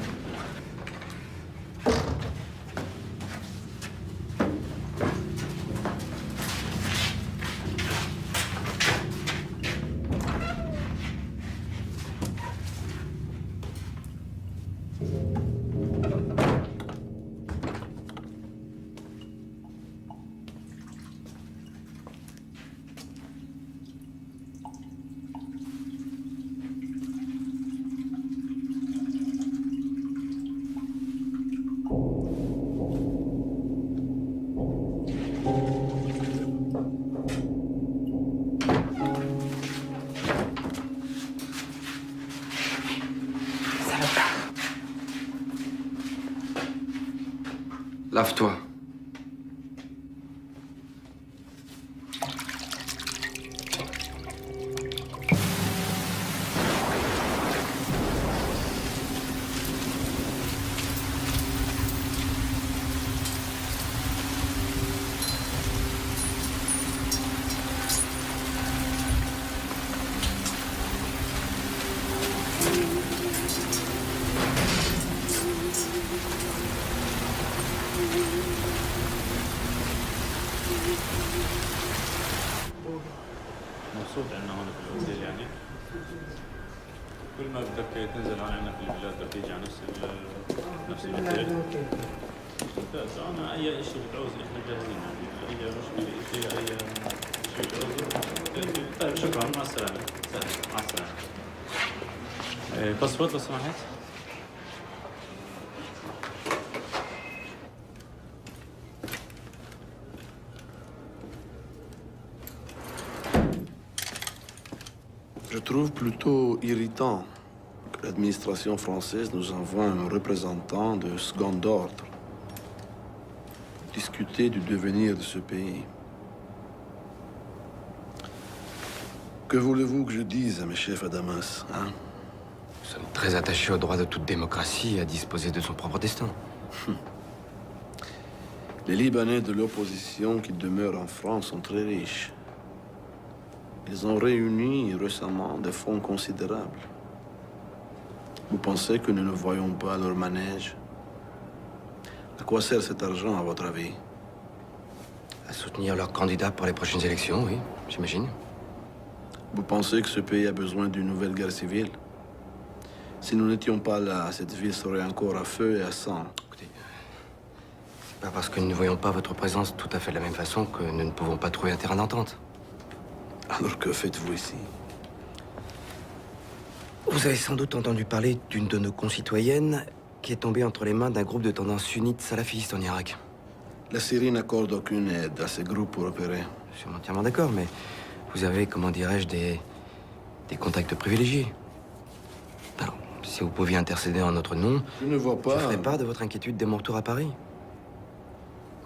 Lave-toi. مبسوط عندنا هون في الاوتيل يعني كل ما بدك تنزل هون عندنا في البلاد بدك تيجي على نفس الاوتيل ممتاز انا اي شيء بتعوز احنا جاهزين يعني اي مشكله شيء اي شيء بتعوزه طيب شكرا مع السلامه مع السلامه باسبور لو سمحت Je trouve plutôt irritant que l'administration française nous envoie un représentant de second ordre pour discuter du devenir de ce pays. Que voulez-vous que je dise à mes chefs à Damas, hein? Nous sommes très attachés au droit de toute démocratie à disposer de son propre destin. Les Libanais de l'opposition qui demeurent en France sont très riches. Ils ont réuni récemment des fonds considérables. Vous pensez que nous ne voyons pas leur manège? À quoi sert cet argent, à votre avis? À soutenir leurs candidats pour les prochaines élections, oui, j'imagine. Vous pensez que ce pays a besoin d'une nouvelle guerre civile? Si nous n'étions pas là, cette ville serait encore à feu et à sang. Écoutez, c'est pas parce que nous ne voyons pas votre présence tout à fait de la même façon que nous ne pouvons pas trouver un terrain d'entente. Alors que faites-vous ici? Vous avez sans doute entendu parler d'une de nos concitoyennes qui est tombée entre les mains d'un groupe de tendance sunnite salafiste en Irak. La Syrie n'accorde aucune aide à ces groupes pour opérer. Je suis entièrement d'accord, mais vous avez, comment dirais-je, des contacts privilégiés. Alors, si vous pouviez intercéder en notre nom, je ne vois pas. Je ferai part de votre inquiétude dès mon retour à Paris.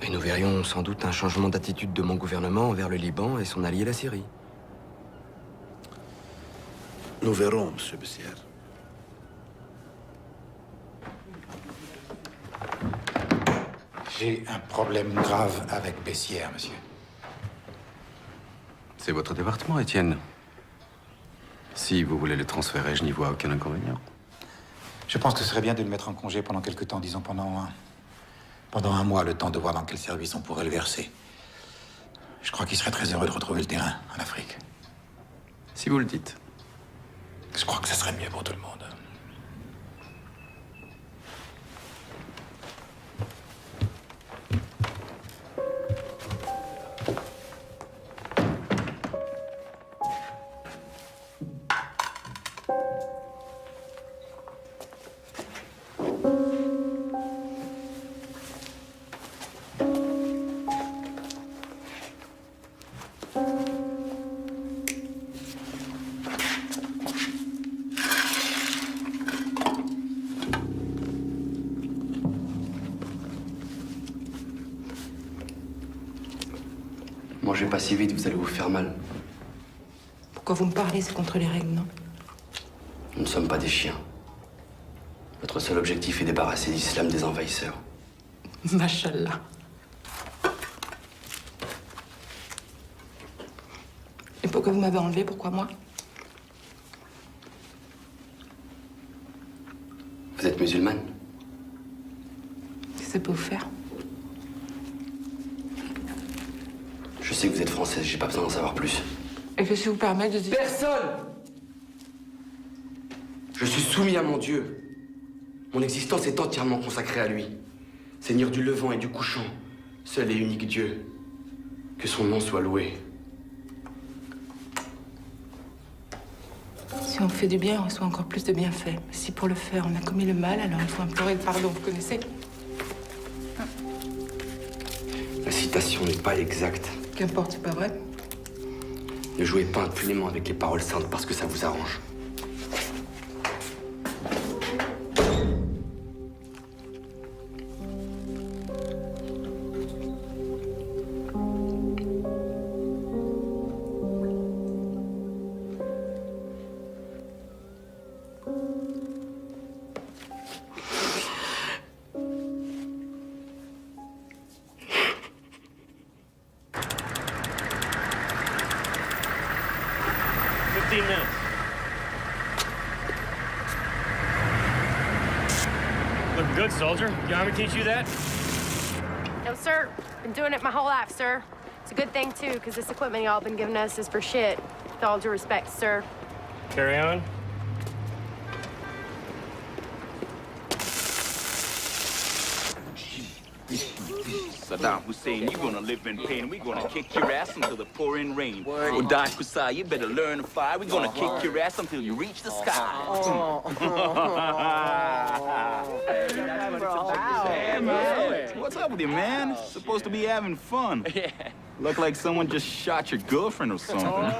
Et nous verrions sans doute un changement d'attitude de mon gouvernement envers le Liban et son allié la Syrie. Nous verrons, Monsieur Bessières. J'ai un problème grave avec Bessières, monsieur. C'est votre département, Étienne. Si vous voulez le transférer, je n'y vois aucun inconvénient. Je pense que ce serait bien de le mettre en congé pendant quelque temps, disons pendant un mois, le temps de voir dans quel service on pourrait le verser. Je crois qu'il serait très heureux de retrouver le terrain en Afrique. Si vous le dites. Je crois que ce serait mieux pour tout le monde. Mangez pas si vite, vous allez vous faire mal. Pourquoi vous me parlez? C'est contre les règles, non? Nous ne sommes pas des chiens. Notre seul objectif est débarrasser l'islam des envahisseurs. Machallah. Et pourquoi vous m'avez enlevé? Pourquoi moi? Vous êtes musulmane? Qu'est-ce que ça peut vous faire? Je sais que vous êtes française, j'ai pas besoin d'en savoir plus. Et qu'est-ce qui vous permet de dire... Personne! Je suis soumis à mon Dieu. Mon existence est entièrement consacrée à lui. Seigneur du levant et du couchant, seul et unique Dieu. Que son nom soit loué. Si on fait du bien, on reçoit encore plus de bienfaits. Si pour le faire, on a commis le mal, alors il faut implorer le pardon, vous connaissez? La citation n'est pas exacte. Qu'importe, c'est pas vrai? Ne jouez pas impunément avec les paroles saintes parce que ça vous arrange. Looking good, soldier. Your army teach you that? No, sir. Been doing it my whole life, sir. It's a good thing, too, because this equipment y'all been giving us is for shit. With all due respect, sir. Carry on. Saddam Hussein, you're gonna live in pain. We're gonna kick your ass until the pouring rain. Uday Kusai, you better learn to fly. We're gonna kick your ass until you reach the sky. Hey, man. What's up with you, man? Supposed to be having fun. Yeah. Look like someone just shot your girlfriend or something.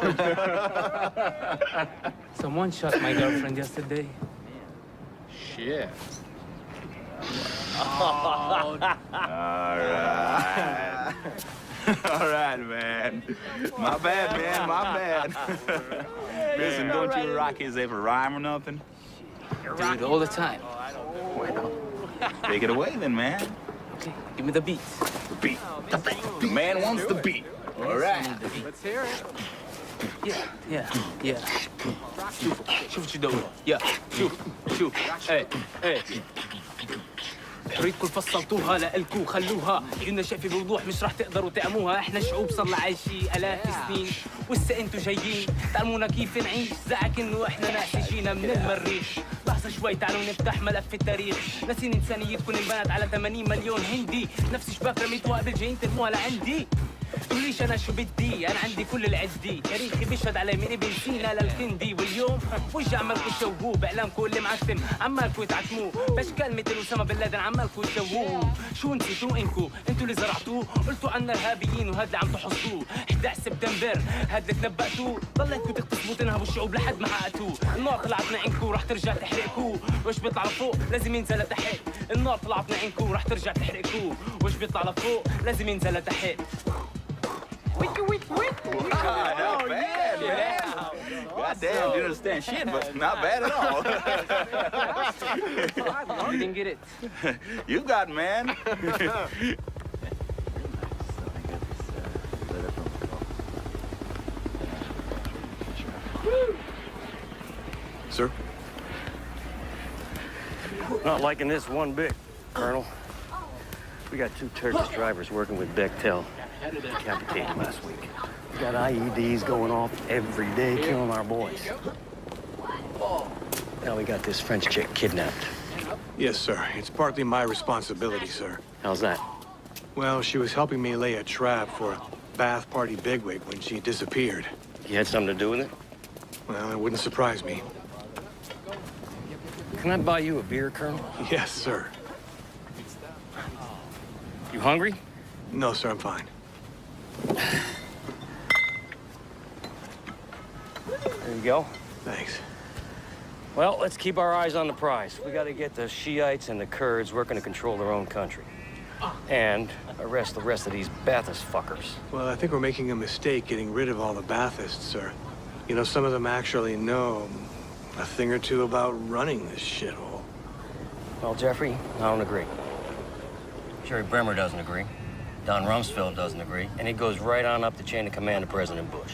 Someone shot my girlfriend yesterday. Shit. All right. All right, man. My bad, man. My bad. Listen, don't you Rockies ever rhyme or nothing? Dude, all the time. Take it away then, man. Okay, give me the beat. The beat. The beat. The man wants the beat. All right. Let's hear it. Yeah. Shoot what you doing. Yeah, shoot. Hey. حريتكم فصلتوها لإلكوا خلوها عيوننا شايفة بوضوح مش رح تقدروا تعموها احنا شعوب صرنا عايشين آلاف السنين وهسه انتوا جايين تعلمونا كيف نعيش زعك انه احنا ناس جينا من المريخ لحظة شوي تعالوا نفتح ملف التاريخ ناسين انسانيتكم انبنت على 80 مليون هندي نفس شباك رميتوها قبل جايين ترموها لعندي تقوليش انا شو بدي انا عندي كل العدي تاريخي بيشهد علي من ابن سينا للكندي واليوم وجه عمالكوا تشوهوه باعلامكم اللي معتم عمالكوا تعتموه باشكال مثل اسامه بن لادن عمالكوا تشوهوه شو نسيتوا انكو انتوا اللي زرعتوه قلتوا عنا ارهابيين وهاد اللي عم تحصوه 11 سبتمبر هاد اللي تنبأتوه ضليتكوا تغتصبوا تنهبوا الشعوب لحد ما حققتوه النار طلعت من عينكو رح ترجع تحرقكوه واش بيطلع لفوق لازم ينزل لتحت النار طلعت من عينكو رح ترجع تحرقكوه واش بيطلع لفوق لازم ينزل لتحت Not bad, man. Goddamn, didn't understand shit, but not bad at all. You didn't get it. You got, man. Sir? Not liking this one bit, Colonel. We got 2 Turkish drivers working with Bechtel. Decapitated last week. We got IEDs going off every day, killing our boys. Now we got this French chick kidnapped. Yes, sir. It's partly my responsibility, sir. How's that? Well, she was helping me lay a trap for a Bath Party bigwig when she disappeared. You had something to do with it? Well, it wouldn't surprise me. Can I buy you a beer, Colonel? Yes, sir. You hungry? No, sir, I'm fine. There you go. Thanks. Well, let's keep our eyes on the prize. We gotta get the Shiites and the Kurds working to control their own country. And arrest the rest of these Baathist fuckers. Well, I think we're making a mistake getting rid of all the Baathists, sir. You know, some of them actually know a thing or two about running this shithole. Well, Jeffrey, I don't agree. Jerry Bremer doesn't agree. Don Rumsfeld doesn't agree. And it goes right on up the chain of command to President Bush.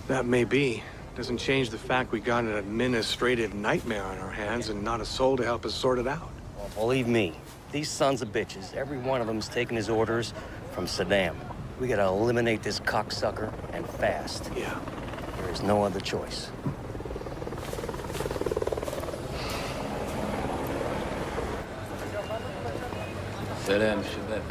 That may be. Doesn't change the fact we got an administrative nightmare on our hands and not a soul to help us sort it out. Well, believe me, these sons of bitches, every one of them's taking his orders from Saddam. We gotta eliminate this cocksucker, and fast. Yeah. There is no other choice. سلام شباب.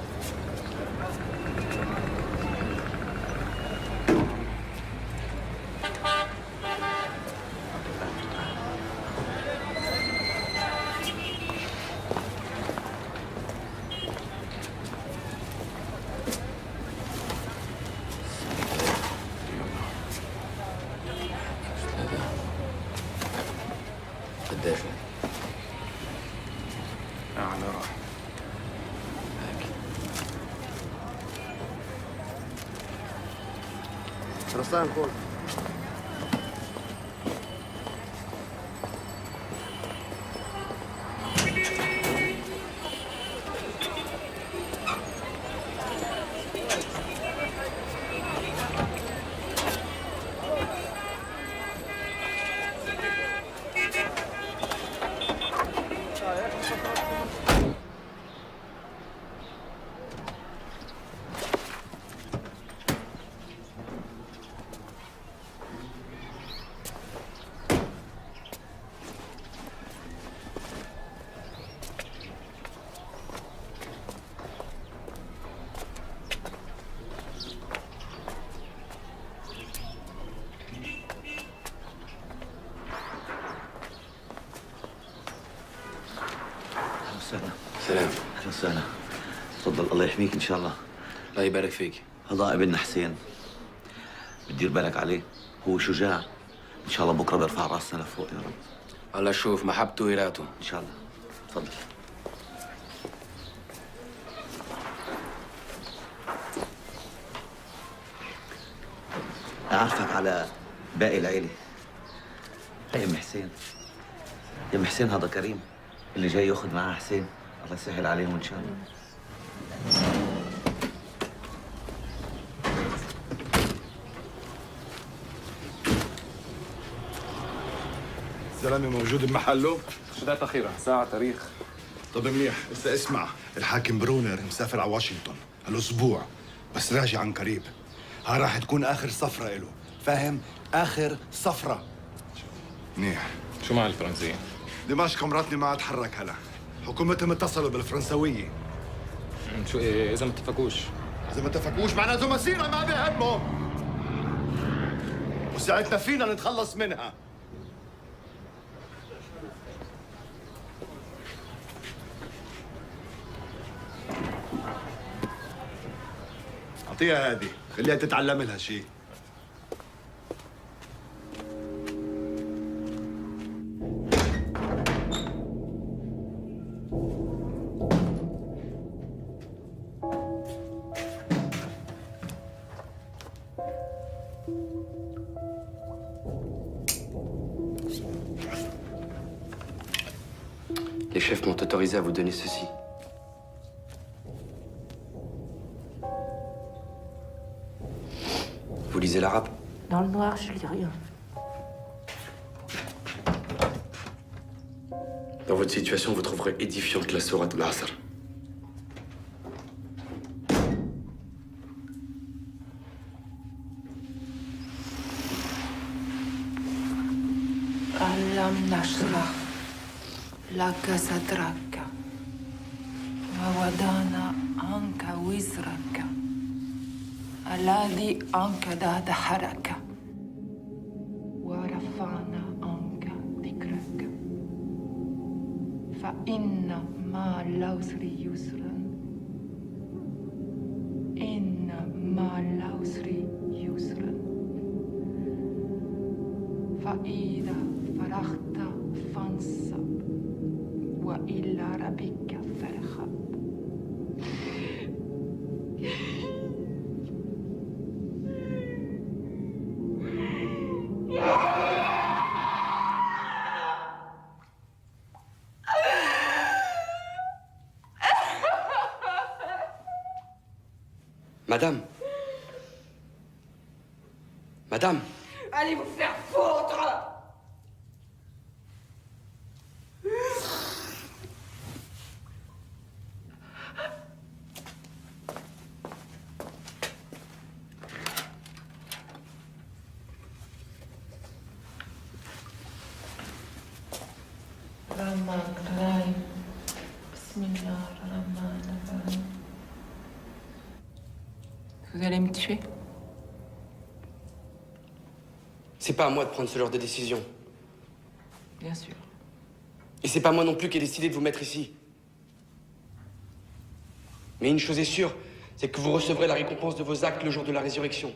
قديش؟ على رسام كول. سلام. اهلا وسهلا. تفضل الله يحميك ان شاء الله. الله يبارك فيك. هذا ابننا حسين. بتدير بالك عليه، هو شجاع. ان شاء الله بكره بيرفع راسنا لفوق يا رب. الله شوف محبته ويراته. ان شاء الله. تفضل. أعرفك على باقي العيلة. هي أم حسين. يا أم حسين هذا كريم اللي جاي ياخذ معاه حسين. الله يسهل عليهم إن شاء الله. سلامي موجود بمحله؟ شدات أخيرة ساعة تاريخ طب منيح، هسه اسمع، الحاكم برونر مسافر على واشنطن هالاسبوع، بس راجع عن قريب. ها راح تكون اخر صفرة له، فاهم؟ اخر صفرة. منيح. شو مع الفرنسيين؟ دمشق مراتني ما اتحرك هلا. حكومتهم اتصلوا بالفرنسوية. شو إيه إذا ما اتفقوش؟ إذا ما اتفقوش معناته مسيرة ما بيهمهم. وساعتنا فينا نتخلص منها. أعطيها هذه، خليها تتعلم لها شيء. Les chefs m'ont autorisé à vous donner ceci. Vous lisez l'arabe? Dans le noir, je lis rien. Dans votre situation, vous trouverez édifiante la sourate al-Asr. Alam nashrah laka sadraka wa wadana anka wizraka alladhi anqadha dhahraka wa rafa'na anka dhikraka fa inna ma'al usri yusran inna ma'al usri yusran fa idha فرغت فانصب وإلى ربك فارغب. Madame. Madame. Allez vous faire foutre! Vous allez me tuer? C'est pas à moi de prendre ce genre de décision. Bien sûr. Et c'est pas moi non plus qui ai décidé de vous mettre ici. Mais une chose est sûre, c'est que vous recevrez la récompense de vos actes le jour de la résurrection.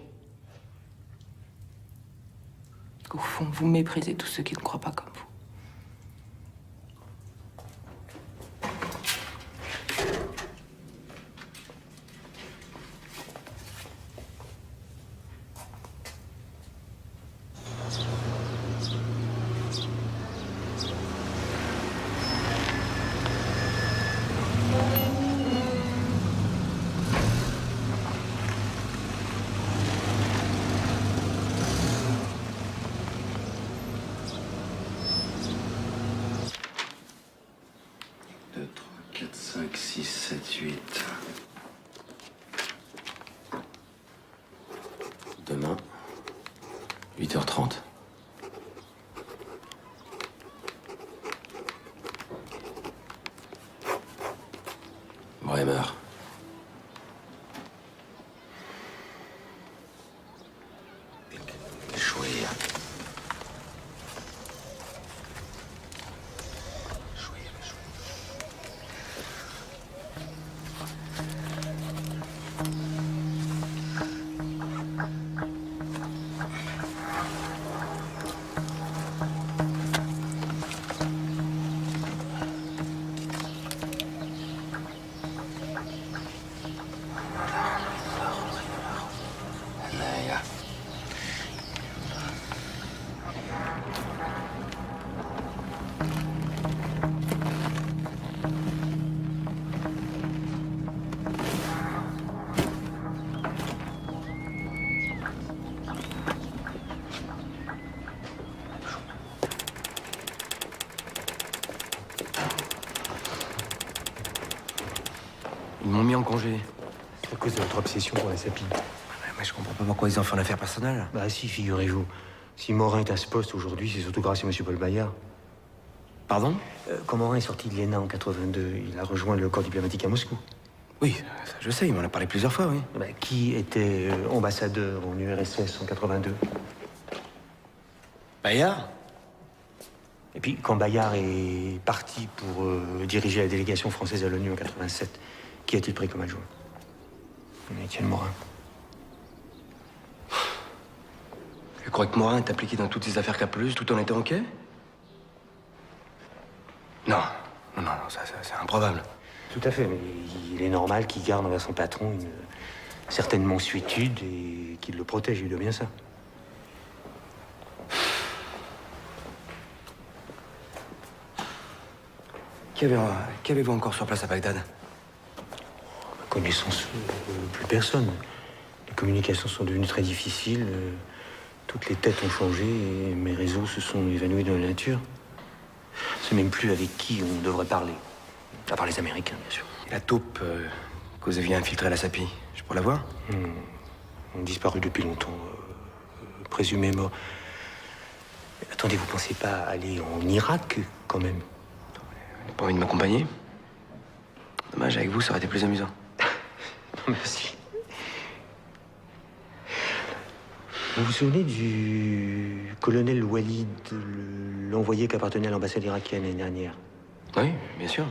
Au fond, vous méprisez tous ceux qui ne croient pas comme vous. Demain, 8h30. Bremer. شوية. Ils m'ont mis en congé. C'est à cause de votre obsession pour la sapine. Mais je comprends pas pourquoi ils en font une affaire personnelle. Bah si, figurez-vous. Si Morin est à ce poste aujourd'hui, c'est surtout grâce à M. Paul Bayard. Pardon? Quand Morin est sorti de l'ENA en 82, il a rejoint le corps diplomatique à Moscou. Oui, ça, je sais, il m'en a parlé plusieurs fois, oui. Bah, qui était ambassadeur en URSS en 82? Bayard? Et puis, quand Bayard est parti pour diriger la délégation française à l'ONU en 87, qui a-t-il pris comme adjoint? Étienne Morin. Tu crois que Morin est impliqué dans toutes ces affaires capeleuses tout en étant OK? Non, ça c'est improbable. Tout à fait, mais il est normal qu'il garde envers son patron une certaine mansuétude et qu'il le protège, il doit bien ça. Qu'avez-vous encore sur place à Bagdad? À ma connaissance, plus personne. Les communications sont devenues très difficiles. Toutes les têtes ont changé et mes réseaux se sont évanouis dans la nature. C'est même plus avec qui on devrait parler. À part les Américains, bien sûr. Et la taupe que vous aviez infiltrée à la SAPI, je pourrais la voir? On a disparu depuis longtemps. Présumé mort. Mais attendez, vous pensez pas aller en Irak, quand même? Vous n'avez pas envie de m'accompagner? Dommage, avec vous, ça aurait été plus amusant. Merci. Vous vous souvenez du colonel Walid, l'envoyé qui appartenait à l'ambassade irakienne l'année dernière? Oui, bien sûr.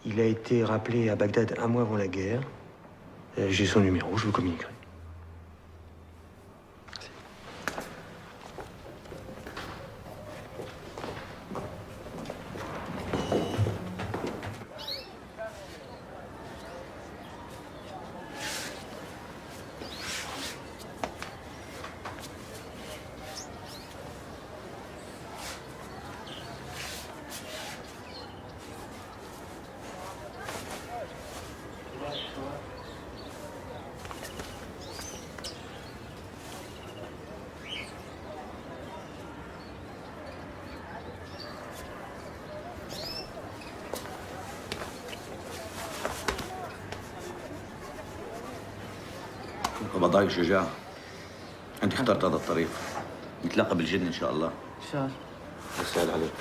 Il a été rappelé à Bagdad un mois avant la guerre. J'ai son numéro, je vous communiquerai. الله ضايق شجاع. انت اخترت هذا الطريق. نتلاقى بالجنة ان شاء الله. ان شاء الله. يسهل عليك.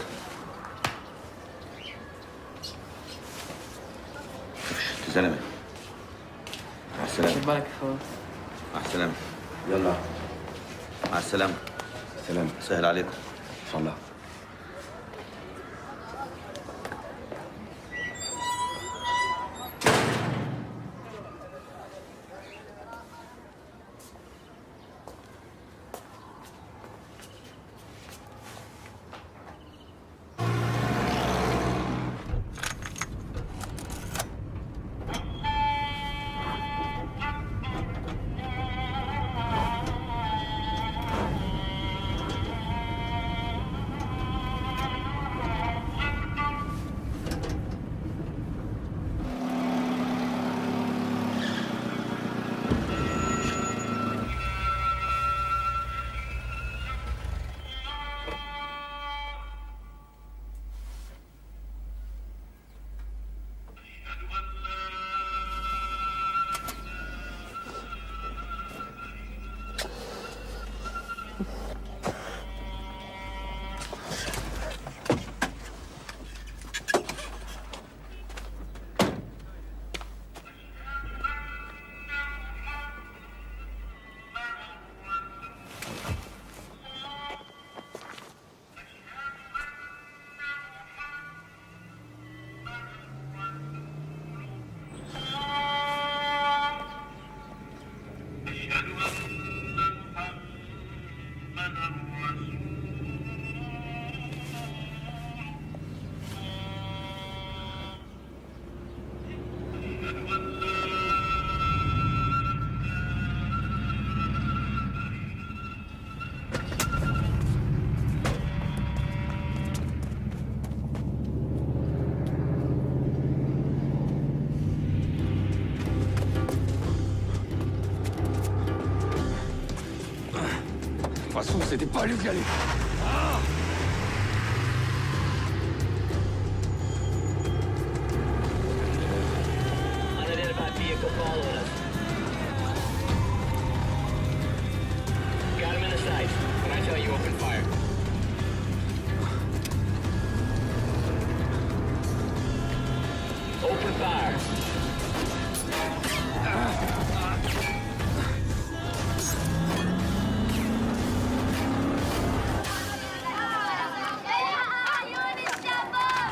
انت زلمة. مع السلامة. خد بالك اخوي. مع السلامة. يلا. مع السلامة. سلام. سهل عليكم. ان شاء الله. De toute façon, c'était pas lui qui allait. still following us. Got him in the sights. When I tell you, open fire. Open fire.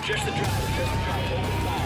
Just the driver, open fire.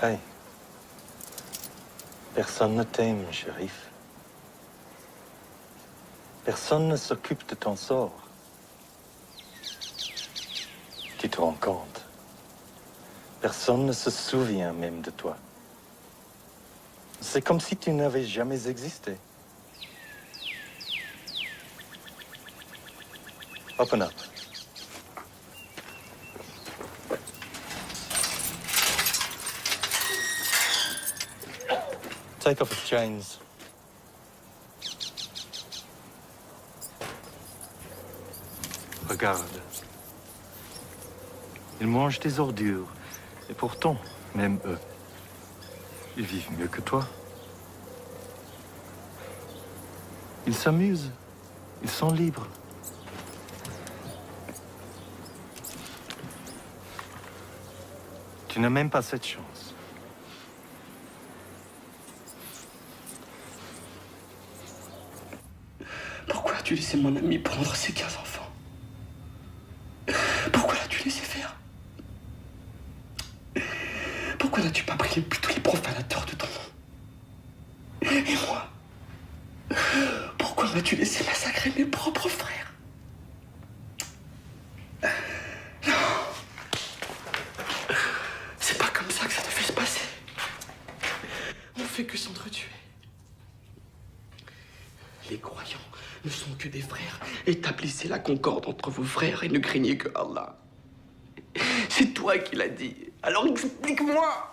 Hey. Personne ne t'aime, shérif. Personne ne s'occupe de ton sort. Tu te rends compte? Personne ne se souvient même de toi. C'est comme si tu n'avais jamais existé. Open up. Take off his chains. Regarde. Ils mangent des ordures. Et pourtant, même eux, ils vivent mieux que toi. Ils s'amusent. Ils sont libres. Tu n'as même pas cette chance. Pourquoi as-tu laissé mon ami prendre ces 15 enfants? Pourquoi l'as-tu laissé faire? Pourquoi n'as-tu pas prié plutôt les profanateurs de ton nom? Et moi? Pourquoi m'as-tu laissé massacrer mes propres frères? Non! C'est pas comme ça que ça devait se passer. On fait que s'entretuer. Les croyants ne sont que des frères. Établissez la concorde entre vos frères et ne craignez que Allah. C'est toi qui l'as dit. Alors explique-moi.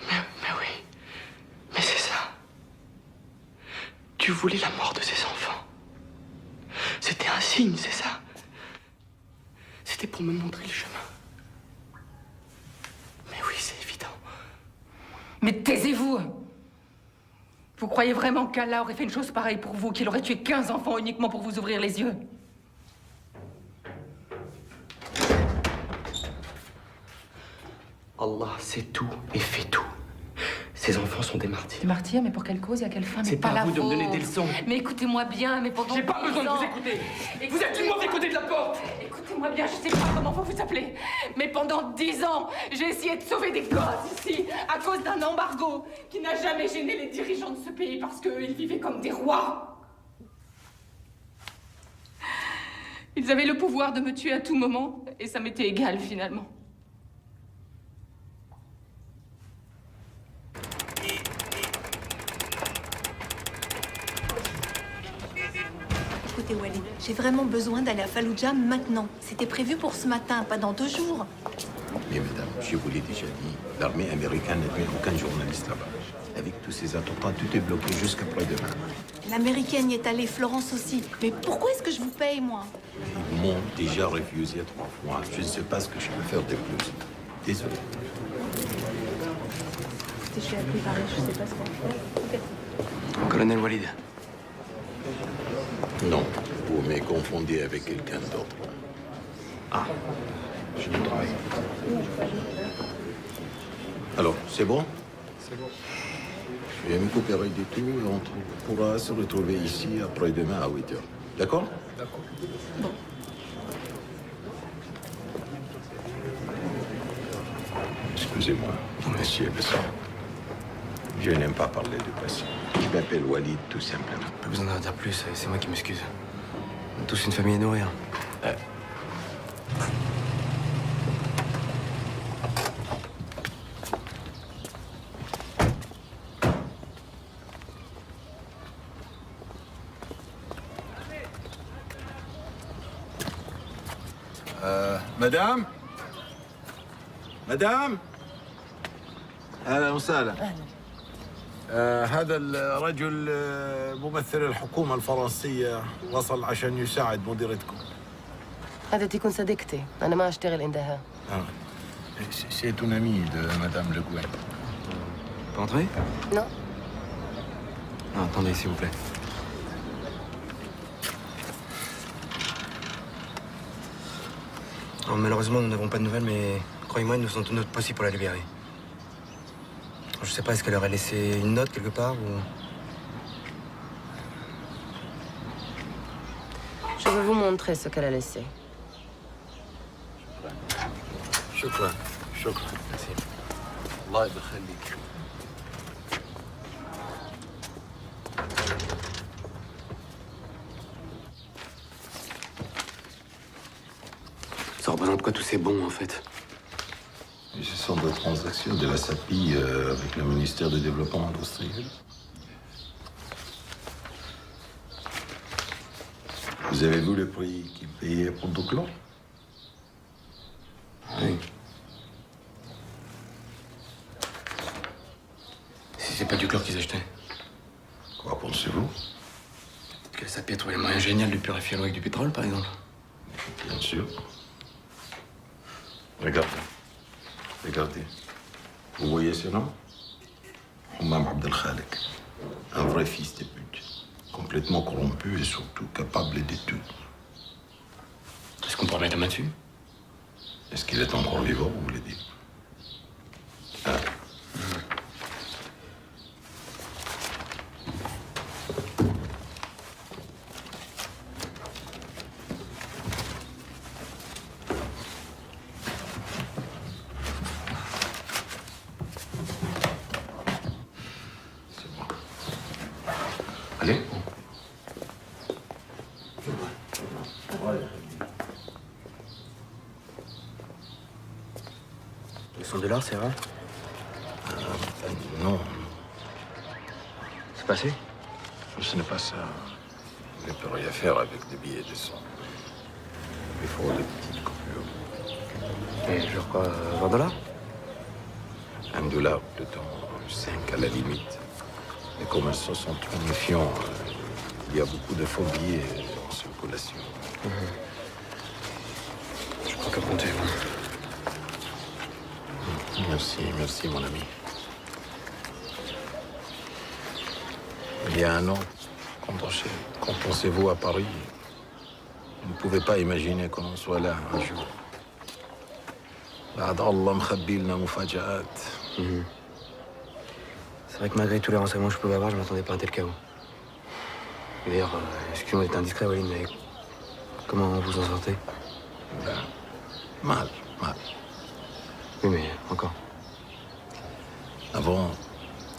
Mais oui, mais c'est ça. Tu voulais la mort de ses enfants. C'était un signe, c'est ça. C'était pour me montrer le chemin. Mais oui, c'est évident. Mais taisez-vous! Vous croyez vraiment qu'Allah aurait fait une chose pareille pour vous, qu'il aurait tué 15 enfants uniquement pour vous ouvrir les yeux? Allah sait tout et fait tout. Ces enfants sont des martyrs. Des martyrs, mais pour quelle cause et à quelle fin? C'est pas à vous de me donner des leçons. Mais écoutez-moi bien, mais pendant J'ai pas 10 besoin de vous ans- écouter. Vous Écoutez-moi. êtes du mauvais côté de la porte. Écoutez-moi bien, je sais pas comment vous vous appelez, mais pendant 10 ans, j'ai essayé de sauver des gosses ici, à cause d'un embargo qui n'a jamais gêné les dirigeants de ce pays parce qu'ils vivaient comme des rois. Ils avaient le pouvoir de me tuer à tout moment, et ça m'était égal finalement. Écoutez, Walid, j'ai vraiment besoin d'aller à Fallujah maintenant. C'était prévu pour ce matin, pas dans 2 jours. Mais madame, je vous l'ai déjà dit, l'armée américaine n'admet aucun journaliste là-bas. Avec tous ces attentats, tout est bloqué jusqu'après-demain. L'américaine y est allée, Florence aussi. Mais pourquoi est-ce que je vous paye, moi? Ils m'ont déjà refusé 3 fois. Je ne sais pas ce que je peux faire de plus. Désolé. Je suis appelée Paris, je sais pas ce qu'on fait. Colonel Walid. Non, vous me confondez avec quelqu'un d'autre. Ah, je me trompe. Alors, c'est bon? C'est bon. Je vais me couper du tout et on pourra se retrouver ici après-demain à 8 h. D'accord? D'accord. Excusez-moi, monsieur Besson. Je n'aime pas parler du passé. Je m'appelle Walid, tout simplement. Pas besoin d'en dire plus, c'est moi qui m'excuse. On a tous une famille à nourrir. مدام مدام اهلا وسهلا هذا الرجل ممثل الحكومة الفرنسية وصل عشان يساعد مديرتكم. هذا تكون صديقتي، أنا ما أشتغل عندها. C'est une amie de Madame Le Gouin. Pas entrer? Non. Non, attendez, s'il vous plaît. Alors, malheureusement, nous n'avons pas de nouvelles, mais croyez-moi, nous faisons tout notre possible pour la libérer. Je sais pas, est-ce qu'elle aurait laissé une note quelque part ou... Je vais vous montrer ce qu'elle a laissé. شكرا شكرا. الله يخليك. Ça représente quoi tous ces bons, en fait? Et ce sont des transactions de la SAPI avec le ministère du Développement industriel. Vous avez vu le prix qu'ils payaient pour Douclon? Oui. Si c'est pas du chlore qu'ils achetaient. Quoi pensez-vous? Que la SAPI a trouvé le moyen génial de purifier l'eau avec du pétrole, par exemple. Bien sûr. Regardez. Regardez. Vous voyez ce nom? Hammam Abdel Khalek. Un vrai fils de pute. Complètement corrompu et surtout capable de tout. Est-ce qu'on pourrait mettre la main dessus? Est-ce qu'il est encore vivant, vous voulez dire? Ah. Allez. $100, c'est vrai? Non. C'est passé? Ce n'est pas ça. On ne peut rien faire avec des billets de 100. Il faut des petites coupures. Et genre quoi, $20? $1 plutôt, 5 à la limite. Les commerçants sont trop méfiants. Il y a beaucoup de faux billets en circulation. Je crois qu'à compter, moi. Merci, merci, mon ami. Il y a un an, quand pensez-vous à Paris, vous ne pouvez pas imaginer qu'on soit là un jour. بعد الله مخبي لنا مفاجآت. C'est vrai que malgré tous les renseignements que je pouvais avoir, je m'attendais pas à un tel chaos. D'ailleurs, excusez-moi d'être indiscret, Walid, mais comment vous en sortez? Mal. Oui, mais encore. Avant,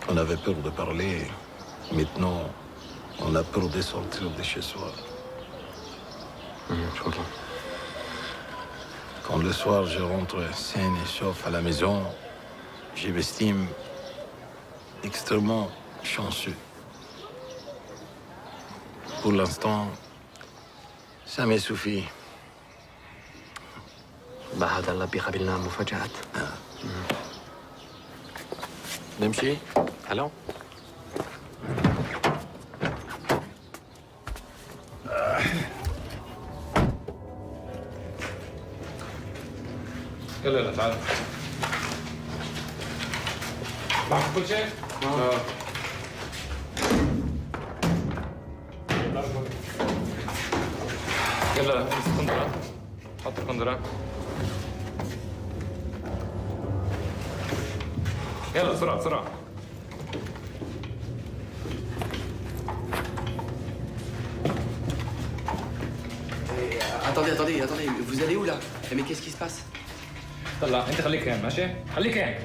on avait peur de parler. Maintenant, on a peur de sortir de chez soi. Je comprends. Quand le soir, je rentre sain et sauf à la maison, je m'estime extrêmement chanceux. Pour l'instant, ça me suffit. بعد الله بيقابلنا مفاجآت. نمشي؟ Allons. يلا تعال. معك كل شيء؟ يلا امسك القندرة. حط القندرة. يلا بسرعة بسرعة. attendez, vous allez où là? Mais qu'est-ce qui se passe? طلع انت خليك هين ماشي؟ خليك هين.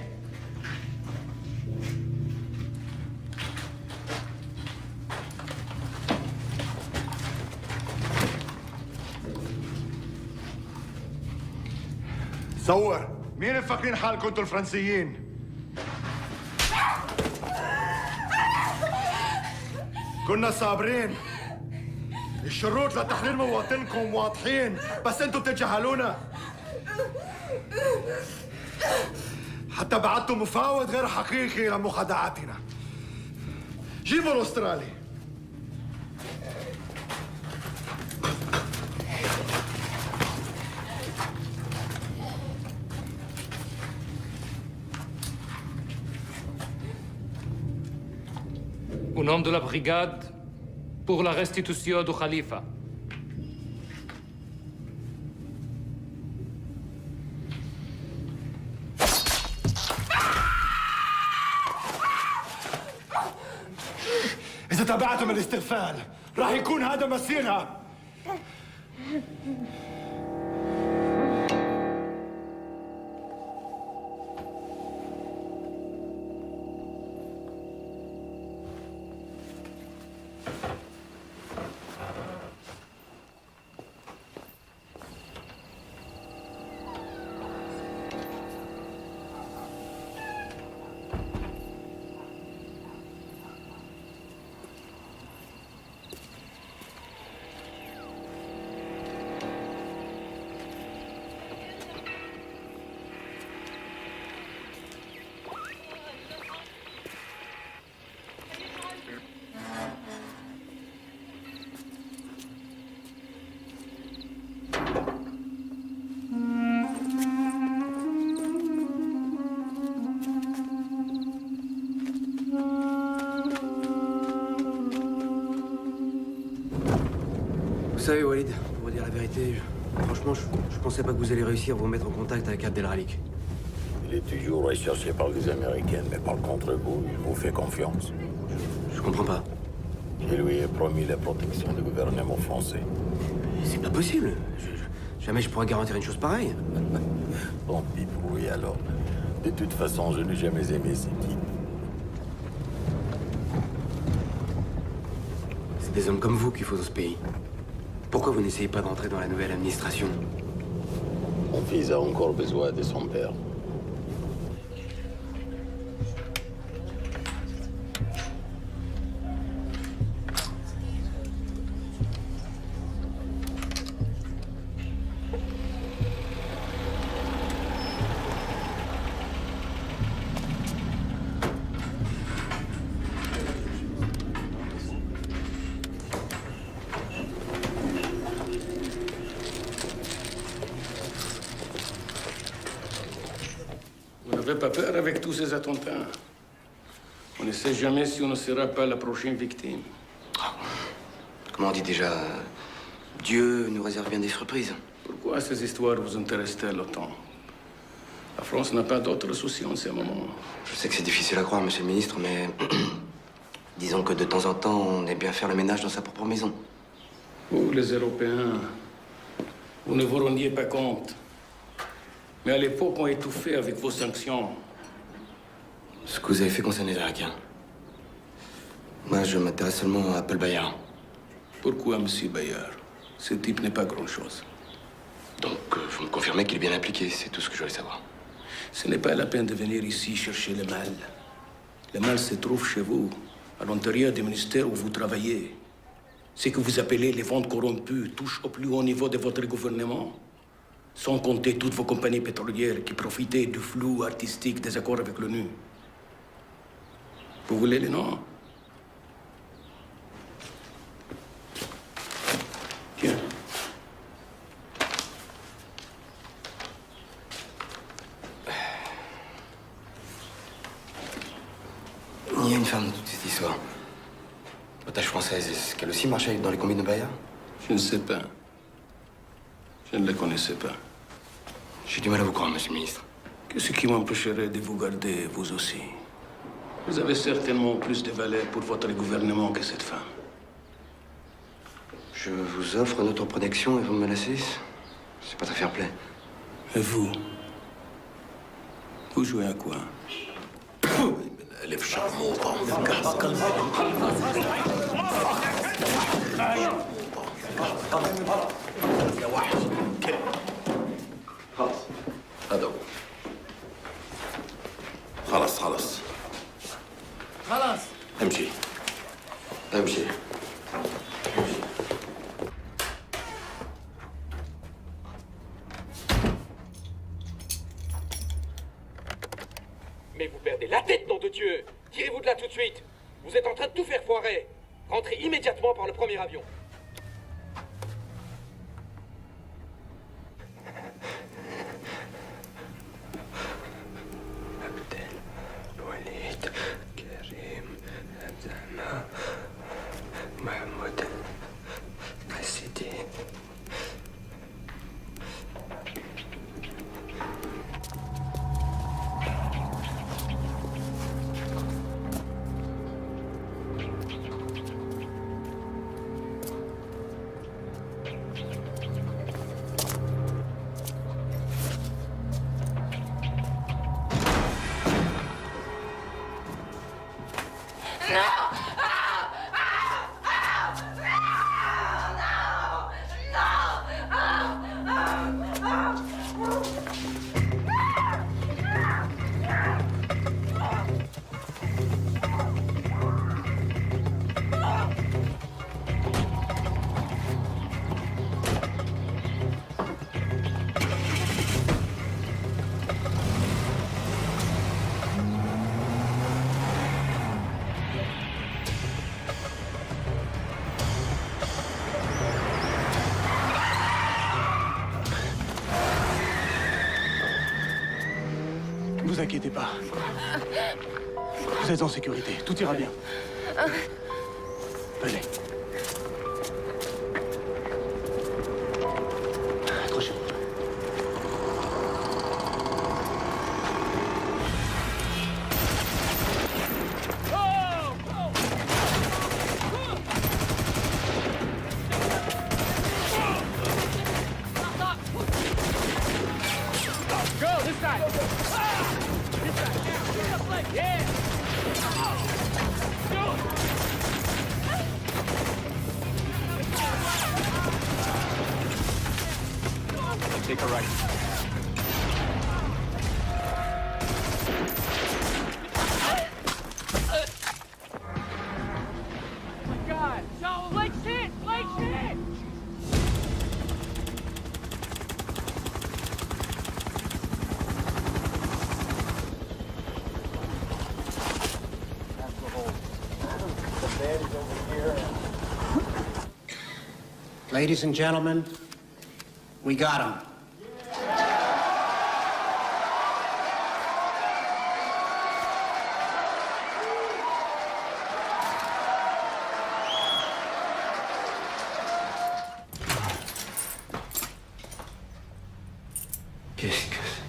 صور مين مفكرين حالكم انتوا الفرنسيين؟ كنا صابرين. الشروط لتحرير مواطنكم واضحين، بس انتوا بتتجاهلونا. حتى بعتوا مفاوض غير حقيقي لمخادعاتنا. جيبوا الاسترالي. Au nom de la brigade, pour la restitution du Khalifa. إذا تبعتم الاستغفال راح يكون هذا مصيرها. Vous savez, Walid, pour vous dire la vérité, franchement, je pensais pas que vous allez réussir à vous mettre en contact avec Abdel Ralik. Il est toujours recherché par les Américains, mais par contre vous, il vous fait confiance. Je comprends pas. Il lui a promis la protection du gouvernement français. C'est pas possible. Jamais je pourrais garantir une chose pareille. Tant pis pour lui alors. De toute façon, je n'ai jamais aimé ces types. C'est des hommes comme vous qu'il faut dans ce pays. Pourquoi vous n'essayez pas d'entrer dans la nouvelle administration? Mon fils a encore besoin de son père. Vous n'avez pas peur avec tous ces attentats? On ne sait jamais si on ne sera pas la prochaine victime. Comment on dit déjà? Dieu nous réserve bien des surprises. Pourquoi ces histoires vous intéressent-elles autant? La France n'a pas d'autres soucis en ce moment. Je sais que c'est difficile à croire, monsieur le ministre, mais disons que de temps en temps, on aime bien faire le ménage dans sa propre maison. Vous, les Européens, vous ne vous rendiez pas compte. Mais à l'époque, on étouffait avec vos sanctions. Ce que vous avez fait concerne les Irakiens. Moi, je m'intéresse seulement à Paul Bayard. Pourquoi, monsieur Bayard? Ce type n'est pas grand-chose. Donc, vous me confirmez qu'il est bien impliqué, c'est tout ce que je voulais savoir. Ce n'est pas la peine de venir ici chercher le mal. Le mal se trouve chez vous, à l'intérieur du ministère où vous travaillez. Ce que vous appelez les ventes corrompues touche au plus haut niveau de votre gouvernement. Sans compter toutes vos compagnies pétrolières qui profitaient du flou artistique des accords avec l'ONU. Vous voulez les noms? Tiens. Il y a une femme dans toute cette histoire. Otage française, est-ce qu'elle aussi marchait dans les combines de Bayard? Je ne sais pas. Je ne la connaissais pas. J'ai du mal à vous croire, monsieur le ministre. Qu'est-ce qui m'empêcherait de vous garder, vous aussi? Vous avez certainement plus de valeur pour votre gouvernement que cette femme. Je vous offre notre protection et vous me menacez? C'est pas très fair play. Et vous? Vous jouez à quoi? ألف شرموطة يا وحش خلاص هذا هو خلاص خلاص خلاص امشي امشي Mais vous perdez la tête, nom de Dieu! Tirez-vous de là tout de suite! Vous êtes en train de tout faire foirer! Rentrez immédiatement par le premier avion! Walid, Karim, Abdallah, Mahmoud, Sidi. Ne vous inquiétez pas. Vous êtes en sécurité. Tout ira bien. Allez. Accrochez-vous. Go, this side! This side! Yeah! Go! Take a right. God! No, like shit! Like shit! Ladies and gentlemen, we got him. Qu'est-ce que c'est?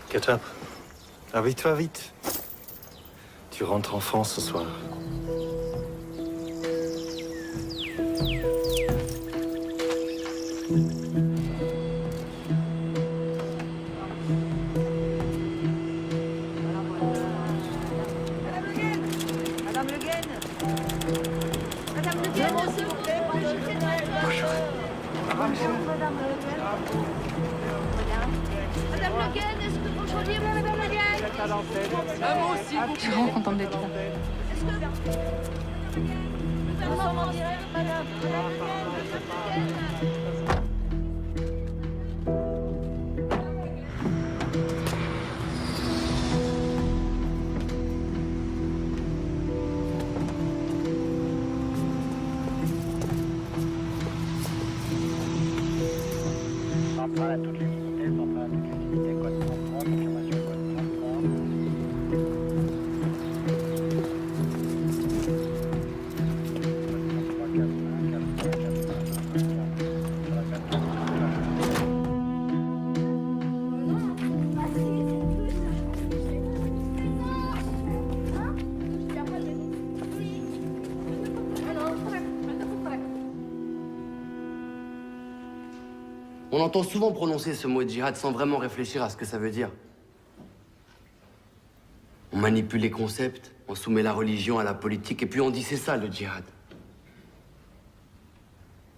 Ketchup, habille-toi vite. Tu rentres en France ce soir. Madame Le Guen. Madame Le Guen, s'il vous plaît. Bonjour. Madame Le Guen, est-ce que vous choisissez Madame Le Guen? Un mot, s'il vous plaît. Je suis vraiment contente d'être là. Est-ce que... Nous sommes en direct, madame. Madame Le Guen. On entend souvent prononcer ce mot djihad sans vraiment réfléchir à ce que ça veut dire. On manipule les concepts, on soumet la religion à la politique, et puis on dit c'est ça le djihad.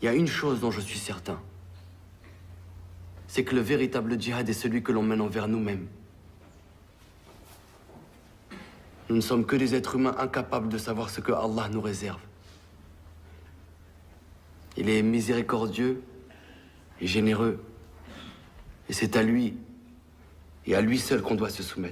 Il y a une chose dont je suis certain. C'est que le véritable djihad est celui que l'on mène envers nous-mêmes. Nous ne sommes que des êtres humains incapables de savoir ce que Allah nous réserve. Il est miséricordieux et généreux. Et c'est à lui, et à lui seul qu'on doit se soumettre.